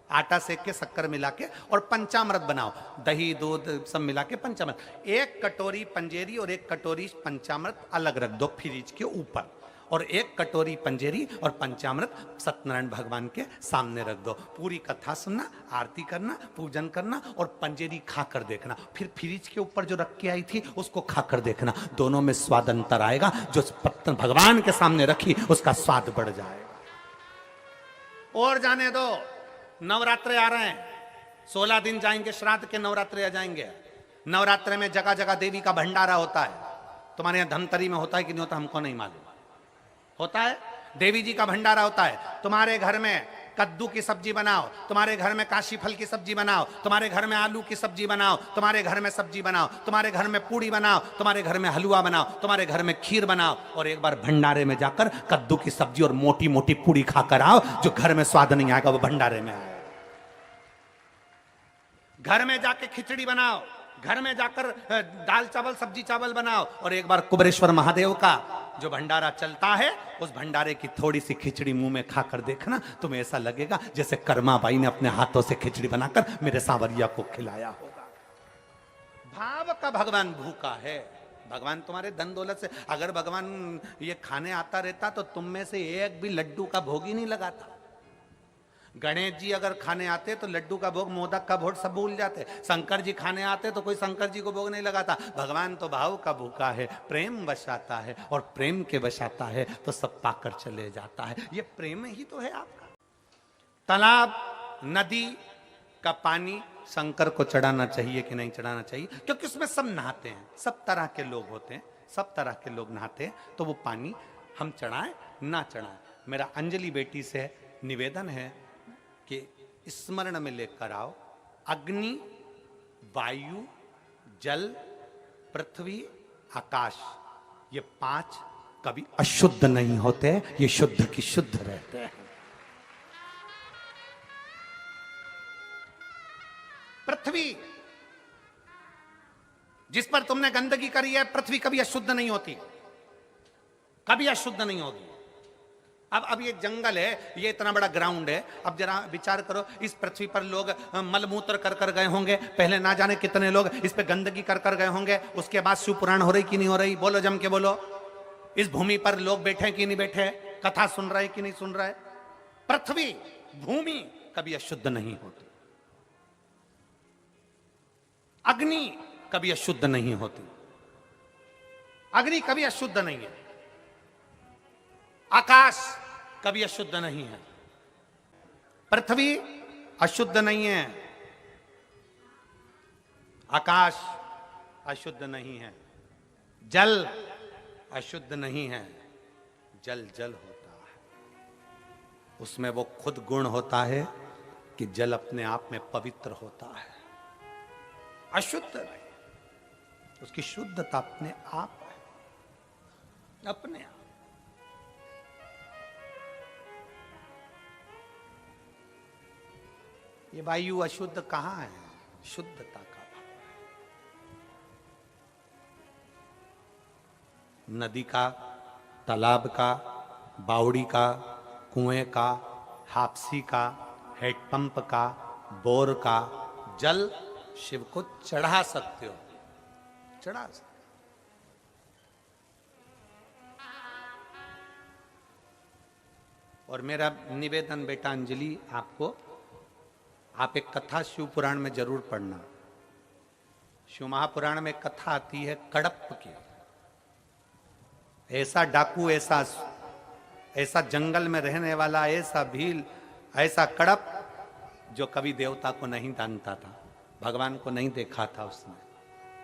आटा सेक के शक्कर मिला के और पंचामृत बनाओ, दही दूध सब मिला के पंचामृत। एक कटोरी पंजेरी और एक कटोरी पंचामृत अलग रख दो फ्रिज के ऊपर, और एक कटोरी पंजेरी और पंचामृत सत्यनारायण भगवान के सामने रख दो। पूरी कथा सुनना, आरती करना, पूजन करना और पंजेरी खाकर देखना। फिर फ्रिज के ऊपर जो रख के आई थी उसको खाकर देखना, दोनों में स्वाद अंतर आएगा। जो भगवान के सामने रखी उसका स्वाद बढ़ जाएगा। और जाने दो, नवरात्रे आ रहे हैं, 16 दिन जाएंगे, श्राद्ध के नवरात्रे आ जाएंगे। नवरात्रे में जगह जगह देवी का भंडारा होता है। तुम्हारे यहाँ धमतरी में होता है कि नहीं होता हमको नहीं मालूम, होता है। देवी जी का भंडारा होता है। तुम्हारे घर में कद्दू की सब्जी बनाओ, तुम्हारे घर में काशी फल की सब्जी बनाओ, तुम्हारे घर में आलू की सब्जी बनाओ, तुम्हारे घर में सब्जी बनाओ, तुम्हारे घर में पूड़ी बनाओ, तुम्हारे घर में हलवा बनाओ, तुम्हारे घर में खीर बनाओ, और एक बार भंडारे में जाकर कद्दू की सब्जी और मोटी मोटी पूड़ी खाकर आओ। जो घर में स्वाद नहीं आएगा वो भंडारे में आएगा। घर में जाके खिचड़ी बनाओ, घर में जाकर दाल चावल सब्जी चावल बनाओ, और एक बार कुबेरेश्वर महादेव का जो भंडारा चलता है उस भंडारे की थोड़ी सी खिचड़ी मुंह में खाकर देखना, तुम्हें ऐसा लगेगा जैसे कर्मा बाई ने अपने हाथों से खिचड़ी बनाकर मेरे सांवरिया को खिलाया होगा। भाव का भगवान भूखा है। भगवान तुम्हारे धन दौलत से, अगर भगवान ये खाने आता रहता तो तुम में से एक भी लड्डू का भोग ही नहीं लगाता। गणेश जी अगर खाने आते तो लड्डू का भोग, मोदक का भोग सब भूल जाते। शंकर जी खाने आते तो कोई शंकर जी को भोग नहीं लगाता। भगवान तो भाव का भूखा है, प्रेम बसाता है, और प्रेम के बसाता है तो सब पाकर चले जाता है। ये प्रेम ही तो है आपका। तालाब नदी का पानी शंकर को चढ़ाना चाहिए कि नहीं चढ़ाना चाहिए? क्योंकि उसमें सब नहाते हैं, सब तरह के लोग होते हैं, सब तरह के लोग नहाते हैं, तो वो पानी हम चढ़ाएं ना चढ़ाएं। मेरा अंजलि बेटी से निवेदन है कि स्मरण में लेकर आओ, अग्नि, वायु, जल, पृथ्वी, आकाश, ये 5 कभी अशुद्ध नहीं होते, ये शुद्ध की शुद्ध रहते हैं। पृथ्वी जिस पर तुमने गंदगी करी है, पृथ्वी कभी अशुद्ध नहीं होती, कभी अशुद्ध नहीं होगी। अब ये जंगल है, ये इतना बड़ा ग्राउंड है। अब जरा विचार करो, इस पृथ्वी पर लोग मलमूत्र कर कर गए होंगे, पहले ना जाने कितने लोग इस पे गंदगी कर कर गए होंगे। उसके बाद शिव पुराण हो रही कि नहीं हो रही? बोलो जम के बोलो। इस भूमि पर लोग बैठे कि नहीं बैठे, कथा सुन रहे कि नहीं सुन रहे? पृथ्वी भूमि कभी अशुद्ध नहीं होती, अग्नि कभी अशुद्ध नहीं होती, अग्नि कभी अशुद्ध नहीं है, आकाश कभी अशुद्ध नहीं है, पृथ्वी अशुद्ध नहीं है, आकाश अशुद्ध नहीं है, जल अशुद्ध नहीं है। जल जल होता है, उसमें वो खुद गुण होता है कि जल अपने आप में पवित्र होता है, अशुद्ध नहीं। उसकी शुद्धता अपने आप है, अपने आप। ये वायु अशुद्ध कहां है? शुद्धता का भाव है। नदी का, तालाब का, बावड़ी का, कुएं का, हापसी का, हेडपंप का, बोर का जल शिव को चढ़ा सकते हो, चढ़ा सकते। और मेरा निवेदन बेटा अंजलि आपको, आप एक कथा शिव पुराण में जरूर पढ़ना। शिव महापुराण में कथा आती है कड़प की। ऐसा डाकू, ऐसा जंगल में रहने वाला, ऐसा भील, ऐसा कड़प जो कभी देवता को नहीं जानता था, भगवान को नहीं देखा था, उसने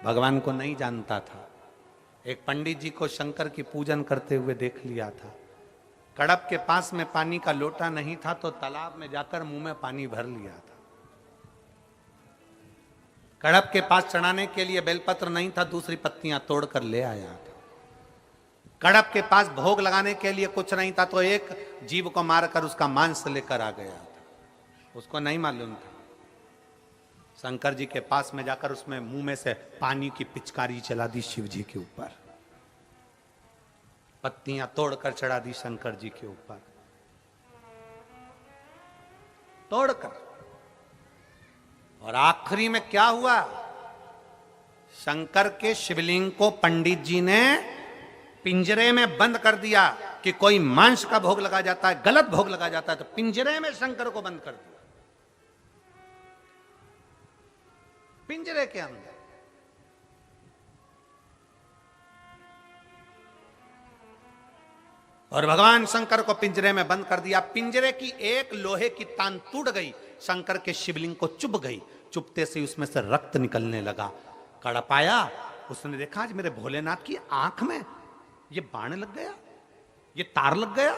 भगवान को नहीं जानता था। एक पंडित जी को शंकर की पूजन करते हुए देख लिया था। कड़प के पास में पानी का लोटा नहीं था तो तालाब में जाकर मुंह में पानी भर लिया था। कड़प के पास चढ़ाने के लिए बेलपत्र नहीं था, दूसरी पत्तियां तोड़कर ले आया था। कड़प के पास भोग लगाने के लिए कुछ नहीं था तो एक जीव को मारकर उसका मांस लेकर आ गया था। उसको नहीं मालूम था। शंकर जी के पास में जाकर उसमें मुंह में से पानी की पिचकारी चला दी शिव जी के ऊपर, पत्तियां तोड़कर चढ़ा दी शंकर जी के ऊपर, तोड़कर। और आखिरी में क्या हुआ? शंकर के शिवलिंग को पंडित जी ने पिंजरे में बंद कर दिया कि कोई मांस का भोग लगा जाता है, गलत भोग लगा जाता है, तो पिंजरे में शंकर को बंद कर दिया, पिंजरे के अंदर। और भगवान शंकर को पिंजरे में बंद कर दिया। पिंजरे की एक लोहे की तान टूट गई, शंकर के शिवलिंग को चुभ गई। चुभते से उसमें से रक्त निकलने लगा। कड़प आया, उसने देखा आज मेरे भोलेनाथ की आंख में ये बाण लग गया, ये तार लग गया,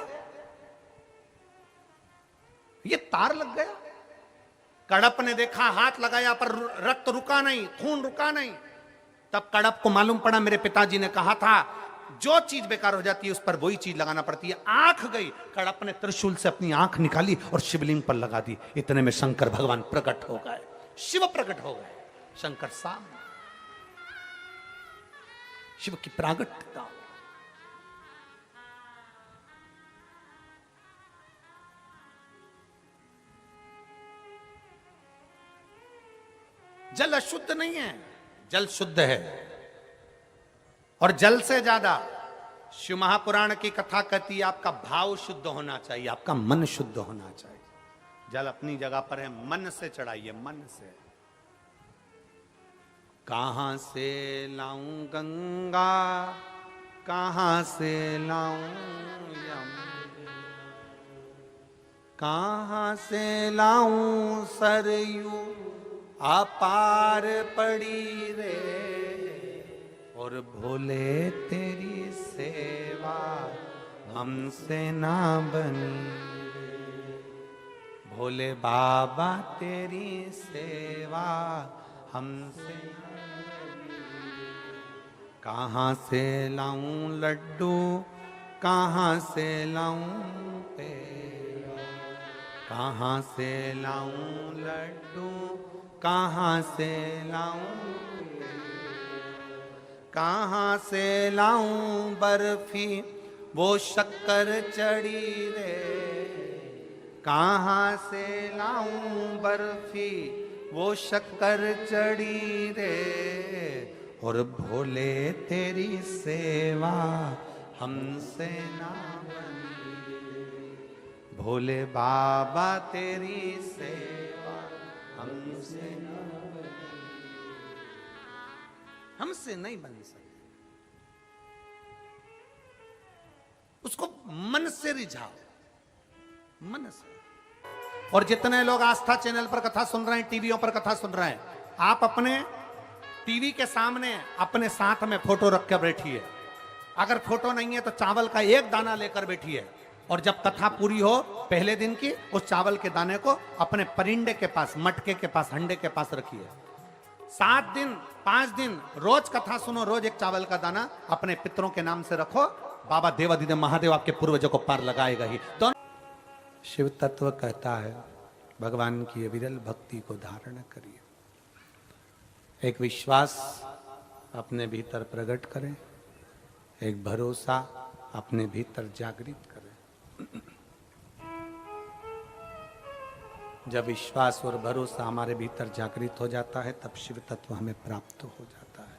ये तार लग गया। कड़प ने देखा, हाथ लगाया पर रक्त रुका नहीं, खून रुका नहीं। तब कड़प को मालूम पड़ा मेरे पिताजी ने कहा था जो चीज बेकार हो जाती है उस पर वही चीज लगाना पड़ती है। आंख गई, कड़प ने त्रिशूल से अपनी आंख निकाली और शिवलिंग पर लगा दी। इतने में शंकर भगवान प्रकट हो गए, शिव प्रकट हो गए। शंकर सामने, शिव की प्रागट्यता। जल अशुद्ध नहीं है, जल शुद्ध है। और जल से ज्यादा शिव महापुराण की कथा कहती है आपका भाव शुद्ध होना चाहिए, आपका मन शुद्ध होना चाहिए। जल अपनी जगह पर है, मन से चढ़ाइए, मन से। कहां से लाऊं गंगा, कहां से लाऊं यमुना, कहां से लाऊं सरयू अपार पड़ी रे। और भोले तेरी सेवा हमसे ना बनी, भोले बाबा तेरी सेवा हमसे ना बनी। कहाँ से लाऊं लड्डू, कहाँ से लाऊं पेड़ा, कहाँ से लाऊं लड्डू, कहाँ से लाऊं, कहाँ से लाऊं बर्फी वो शक्कर चढ़ी रे। कहाँ से लाऊं बर्फी वो शक्कर चढ़ी रे। और भोले तेरी सेवा हमसे ना बनी, भोले बाबा तेरी सेवा हमसे ना बनी, हमसे नहीं बन सकती। उसको मन से रिझाओ, मन से। और जितने लोग आस्था चैनल पर कथा सुन रहे हैं, टीवियों पर कथा सुन रहे हैं, आप अपने टीवी के सामने अपने साथ में फोटो रख कर बैठिए। अगर फोटो नहीं है तो चावल का एक दाना लेकर बैठिए, और जब कथा पूरी हो पहले दिन की, उस चावल के दाने को अपने परिंदे के पास, मटके के पास, हंडे के पास रखिए। 7 दिन 5 दिन रोज कथा सुनो, रोज एक चावल का दाना अपने पितरों के नाम से रखो, बाबा देवाधिदेव महादेव आपके पूर्वजों को पार लगाएगा ही। दोनों शिव तत्व कहता है भगवान की विरल भक्ति को धारण करिए, एक विश्वास अपने भीतर प्रकट करें, एक भरोसा अपने भीतर जागृत करें। जब विश्वास और भरोसा हमारे भीतर जागृत हो जाता है तब शिव तत्व हमें प्राप्त हो जाता है,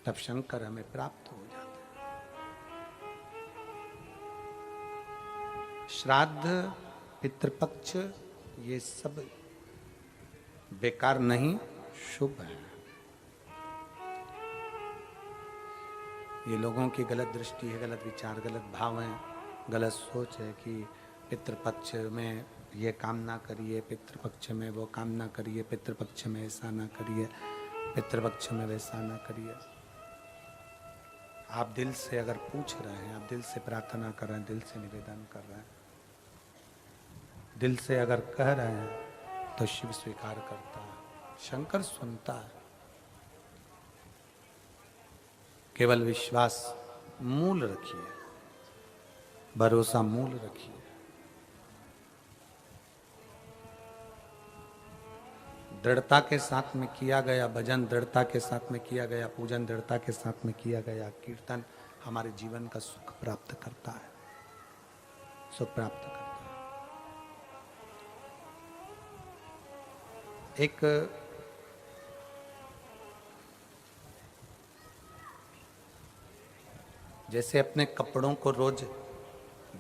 तब शंकर हमें प्राप्त हो जाते हैं। श्राद्ध पितृपक्ष ये सब बेकार नहीं, शुभ है। ये लोगों की गलत दृष्टि है, गलत विचार, गलत भाव है, गलत सोच है कि पितृपक्ष में ये काम ना करिए, पितृपक्ष में वो काम ना करिए, पितृपक्ष में ऐसा ना करिए, पितृपक्ष में वैसा ना करिए। आप दिल से अगर पूछ रहे हैं, आप दिल से प्रार्थना कर रहे हैं, दिल से निवेदन कर रहे हैं, दिल से अगर कह रहे हैं तो शिव स्वीकार करता है, शंकर सुनता है। केवल विश्वास मूल रखिए, भरोसा मूल रखिए। दृढ़ता के साथ में किया गया भजन, दृढ़ता के साथ में किया गया पूजन, दृढ़ता के साथ में किया गया कीर्तन हमारे जीवन का सुख प्राप्त करता है, सुख प्राप्त करता है। एक जैसे अपने कपड़ों को रोज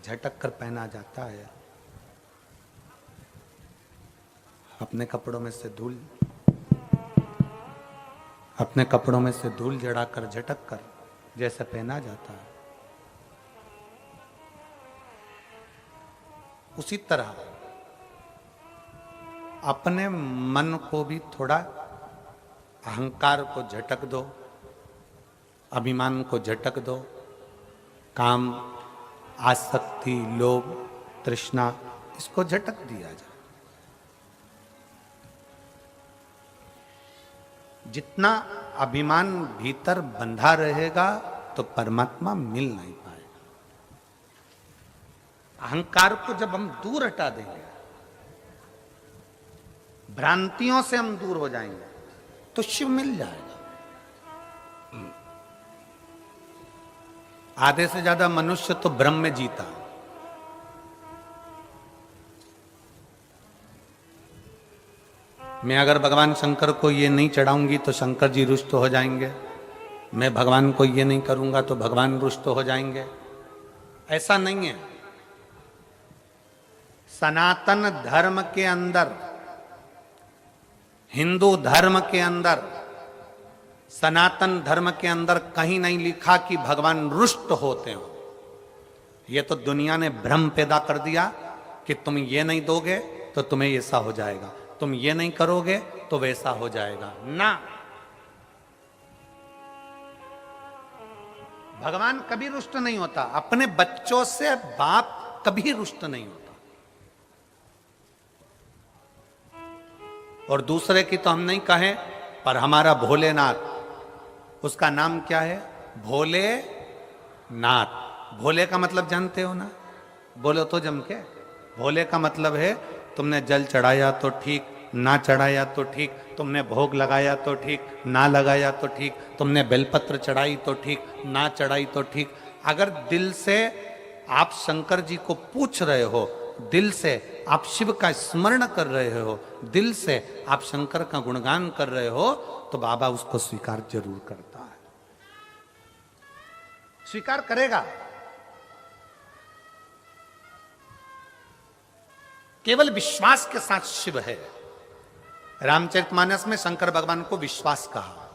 झटक कर पहना जाता है, अपने कपड़ों में से धूल जड़ाकर झटक कर जैसे पहना जाता है, उसी तरह अपने मन को भी थोड़ा अहंकार को झटक दो, अभिमान को झटक दो, काम, आसक्ति, लोभ, तृष्णा, इसको झटक दिया जाए। जितना अभिमान भीतर बंधा रहेगा तो परमात्मा मिल नहीं पाएगा। अहंकार को जब हम दूर हटा देंगे, भ्रांतियों से हम दूर हो जाएंगे तो शिव मिल जाएगा। आधे से ज्यादा मनुष्य तो भ्रम में जीता। मैं अगर भगवान शंकर को ये नहीं चढ़ाऊंगी तो शंकर जी रुष्ट हो जाएंगे, मैं भगवान को ये नहीं करूंगा तो भगवान रुष्ट हो जाएंगे। ऐसा नहीं है। सनातन धर्म के अंदर, हिंदू धर्म के अंदर, सनातन धर्म के अंदर कहीं नहीं लिखा कि भगवान रुष्ट होते हो। ये तो दुनिया ने भ्रम पैदा कर दिया कि तुम ये नहीं दोगे तो तुम्हें ऐसा हो जाएगा, तुम ये नहीं करोगे तो वैसा हो जाएगा। ना, भगवान कभी रुष्ट नहीं होता। अपने बच्चों से बाप कभी रुष्ट नहीं होता। और दूसरे की तो हम नहीं कहें, पर हमारा भोलेनाथ, उसका नाम क्या है? भोले नाथ। भोले का मतलब जानते हो ना? बोलो तो जम के। भोले का मतलब है तुमने जल चढ़ाया तो ठीक, ना चढ़ाया तो ठीक, तुमने भोग लगाया तो ठीक, ना लगाया तो ठीक, तुमने बेलपत्र चढ़ाई तो ठीक, ना चढ़ाई तो ठीक। अगर दिल से आप शंकर जी को पूछ रहे हो, दिल से आप शिव का स्मरण कर रहे हो, दिल से आप शंकर का गुणगान कर रहे हो, तो बाबा उसको स्वीकार जरूर करता है, स्वीकार करेगा। केवल विश्वास के साथ शिव है। रामचरितमानस में शंकर भगवान को विश्वास कहा,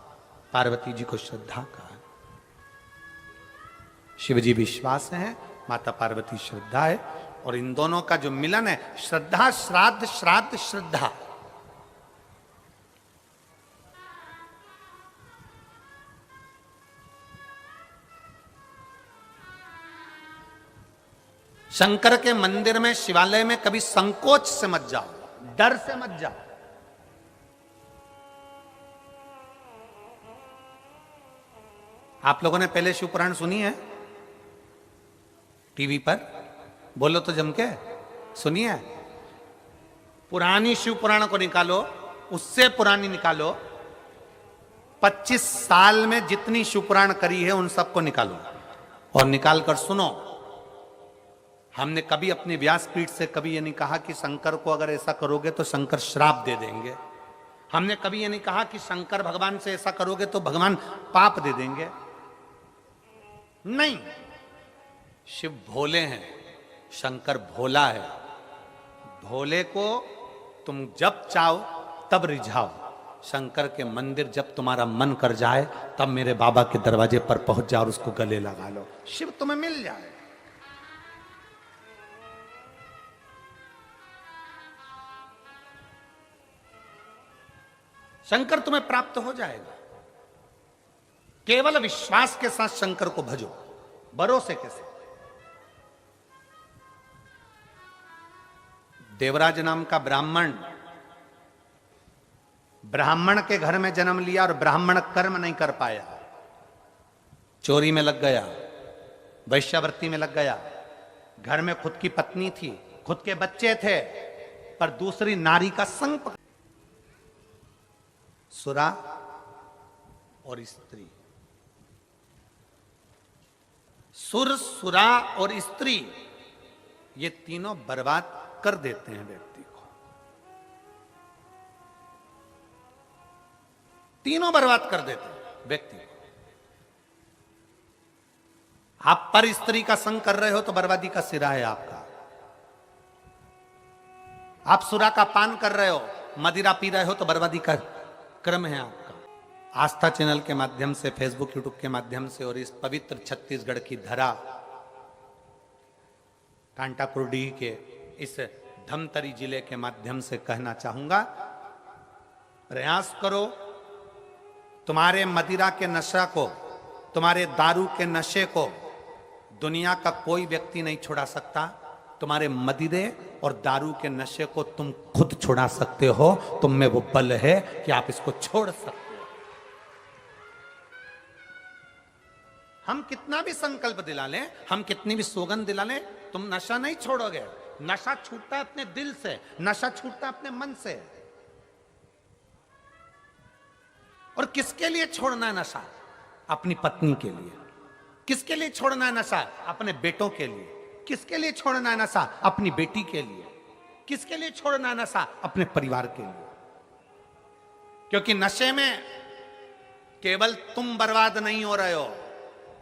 पार्वती जी को श्रद्धा कहा। शिव जी विश्वास है, माता पार्वती श्रद्धा है, और इन दोनों का जो मिलन है, श्रद्धा श्राद्ध, श्राद्ध श्रद्धा। शंकर के मंदिर में, शिवालय में कभी संकोच से मत जाओ, डर से मत जाओ। आप लोगों ने पहले शिव पुराण सुनी है टीवी पर? बोलो तो जम के, सुनिए। पुरानी शिव पुराण को निकालो, उससे पुरानी निकालो, 25 साल में जितनी शिव पुराण करी है उन सबको निकालो और निकाल कर सुनो। हमने कभी अपनी व्यासपीठ से कभी ये नहीं कहा कि शंकर को अगर ऐसा करोगे तो शंकर श्राप दे देंगे। हमने कभी ये नहीं कहा कि शंकर भगवान से ऐसा करोगे तो भगवान पाप दे देंगे। नहीं, शिव भोले हैं, शंकर भोला है। भोले को तुम जब चाहो तब रिझाओ। शंकर के मंदिर जब तुम्हारा मन कर जाए तब मेरे बाबा के दरवाजे पर पहुंच जाओ और उसको गले लगा लो, शिव तुम्हें मिल जाए। शंकर तुम्हें प्राप्त हो जाएगा। केवल विश्वास के साथ शंकर को भजो, भरोसे के साथ। देवराज नाम का ब्राह्मण के घर में जन्म लिया और ब्राह्मण कर्म नहीं कर पाया, चोरी में लग गया, वैश्यावृत्ति में लग गया। घर में खुद की पत्नी थी, खुद के बच्चे थे, पर दूसरी नारी का संग पकड़। सुरा और स्त्री, सुर, सुरा और स्त्री, ये तीनों बर्बाद कर देते हैं व्यक्ति को। तीनों बर्बाद कर देते हैं व्यक्ति को। आप पर स्त्री का संग कर रहे हो तो बर्बादी का सिरा है आपका। आप सुरा का पान कर रहे हो, मदिरा पी रहे हो तो बर्बादी का क्रम है आपका। आस्था चैनल के माध्यम से, फेसबुक यूट्यूब के माध्यम से और इस पवित्र छत्तीसगढ़ की धरा, कांटाकुरडीह के इस धमतरी जिले के माध्यम से कहना चाहूंगा, प्रयास करो तुम्हारे मदिरा के नशा को, तुम्हारे दारू के नशे को दुनिया का कोई व्यक्ति नहीं छुड़ा सकता। तुम्हारे मदिरे और दारू के नशे को तुम खुद छुड़ा सकते हो। तुम में वो बल है कि आप इसको छोड़ सकते हो। हम कितना भी संकल्प दिला लें, हम कितनी भी सौगंध दिला लें, तुम नशा नहीं छोड़ोगे। नशा छूटता है अपने दिल से, नशा छूटता है अपने मन से। और किसके लिए छोड़ना है नशा? अपनी पत्नी के लिए। किसके लिए छोड़ना है नशा? अपने बेटों के लिए। किसके लिए छोड़ना है नशा? अपनी बेटी के लिए। किसके लिए छोड़ना है नशा? अपने परिवार के लिए। क्योंकि नशे में केवल तुम बर्बाद नहीं हो रहे हो,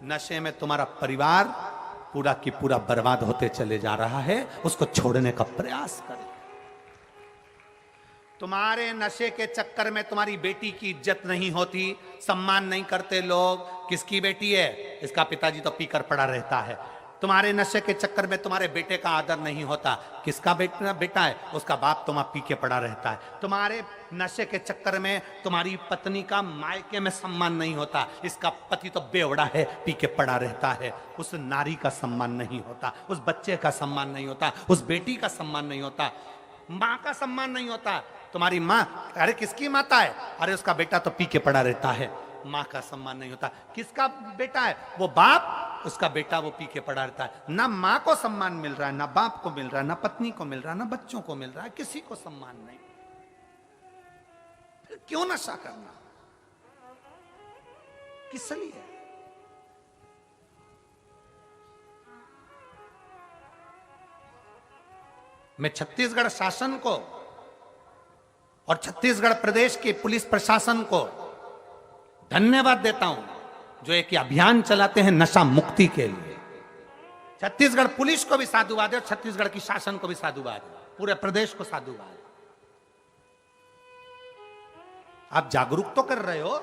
नशे में तुम्हारा परिवार पूरा की पूरा बर्बाद होते चले जा रहा है। उसको छोड़ने का प्रयास करो। तुम्हारे नशे के चक्कर में तुम्हारी बेटी की इज्जत नहीं होती, सम्मान नहीं करते लोग। किसकी बेटी है? इसका पिताजी तो पीकर पड़ा रहता है। तुम्हारे नशे के चक्कर में तुम्हारे बेटे का आदर नहीं होता। किसका बेटा है? उसका बाप तो वहां पी के पड़ा रहता है। तुम्हारे नशे के चक्कर में तुम्हारी पत्नी का मायके में सम्मान नहीं होता। इसका पति तो बेवड़ा है, पी के पड़ा रहता है। उस नारी का सम्मान नहीं होता, उस बच्चे का सम्मान नहीं होता, उस बेटी का सम्मान नहीं होता, माँ का सम्मान नहीं होता। तुम्हारी माँ, अरे किसकी माता है? अरे उसका बेटा तो पी के पड़ा रहता है। माँ का सम्मान नहीं होता। किसका बेटा है? वो बाप, उसका बेटा वो पी के पड़ा रहता है। ना माँ को सम्मान मिल रहा है, ना बाप को मिल रहा है, ना पत्नी को मिल रहा है, ना बच्चों को मिल रहा है, किसी को सम्मान नहीं। फिर क्यों नशा करना? किस लिए? मैं छत्तीसगढ़ शासन को और छत्तीसगढ़ प्रदेश के पुलिस प्रशासन को धन्यवाद देता हूं, जो एक अभियान चलाते हैं नशा मुक्ति के लिए। छत्तीसगढ़ पुलिस को भी साधुवाद है और छत्तीसगढ़ की शासन को भी साधुवाद है, पूरे प्रदेश को साधुवाद है। आप जागरूक तो कर रहे हो,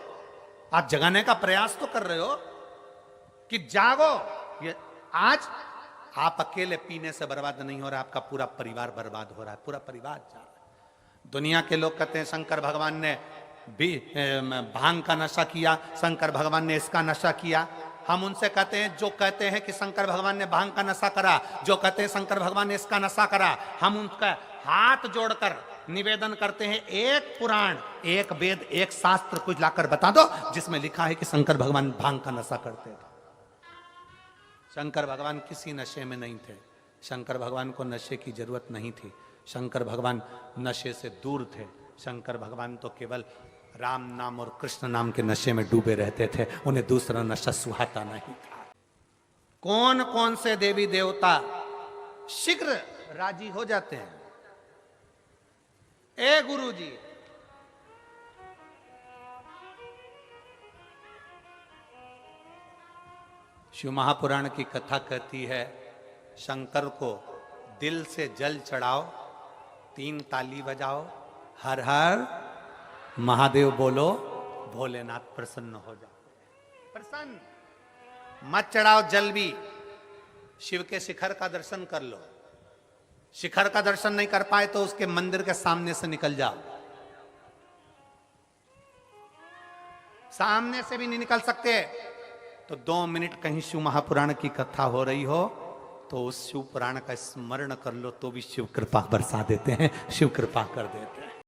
आप जगाने का प्रयास तो कर रहे हो कि जागो। ये आज आप अकेले पीने से बर्बाद नहीं हो रहा, आपका पूरा परिवार बर्बाद हो रहा है, पूरा परिवार जा रहा है। दुनिया के लोग कहते हैं शंकर भगवान ने भी भांग का नशा किया, शंकर भगवान ने इसका नशा किया। हम उनसे कहते हैं, जो कहते हैं कि शंकर भगवान ने भांग का नशा करा, जो कहते हैं शंकर भगवान ने इसका नशा करा, हम उनका हाथ जोड़कर निवेदन करते हैं एक पुराण, एक वेद, एक शास्त्र कुछ लाकर बता दो जिसमें लिखा है कि शंकर भगवान भांग का नशा करते थे। शंकर भगवान किसी नशे में नहीं थे। शंकर भगवान को नशे की जरूरत नहीं थी। शंकर भगवान नशे से दूर थे। शंकर भगवान तो केवल राम नाम और कृष्ण नाम के नशे में डूबे रहते थे। उन्हें दूसरा नशा सुहाता नहीं था। कौन कौन से देवी देवता शीघ्र राजी हो जाते हैं? ए गुरु जी, शिव महापुराण की कथा कहती है शंकर को दिल से जल चढ़ाओ, 3 ताली बजाओ, हर हर महादेव बोलो, भोलेनाथ प्रसन्न हो जाओ। प्रसन्न मत चढ़ाओ जल भी, शिव के शिखर का दर्शन कर लो। शिखर का दर्शन नहीं कर पाए तो उसके मंदिर के सामने से निकल जाओ। सामने से भी नहीं निकल सकते तो 2 मिनट कहीं शिव महापुराण की कथा हो रही हो तो उस शिव पुराण का स्मरण कर लो, तो भी शिव कृपा बरसा देते हैं, शिव कृपा कर देते हैं।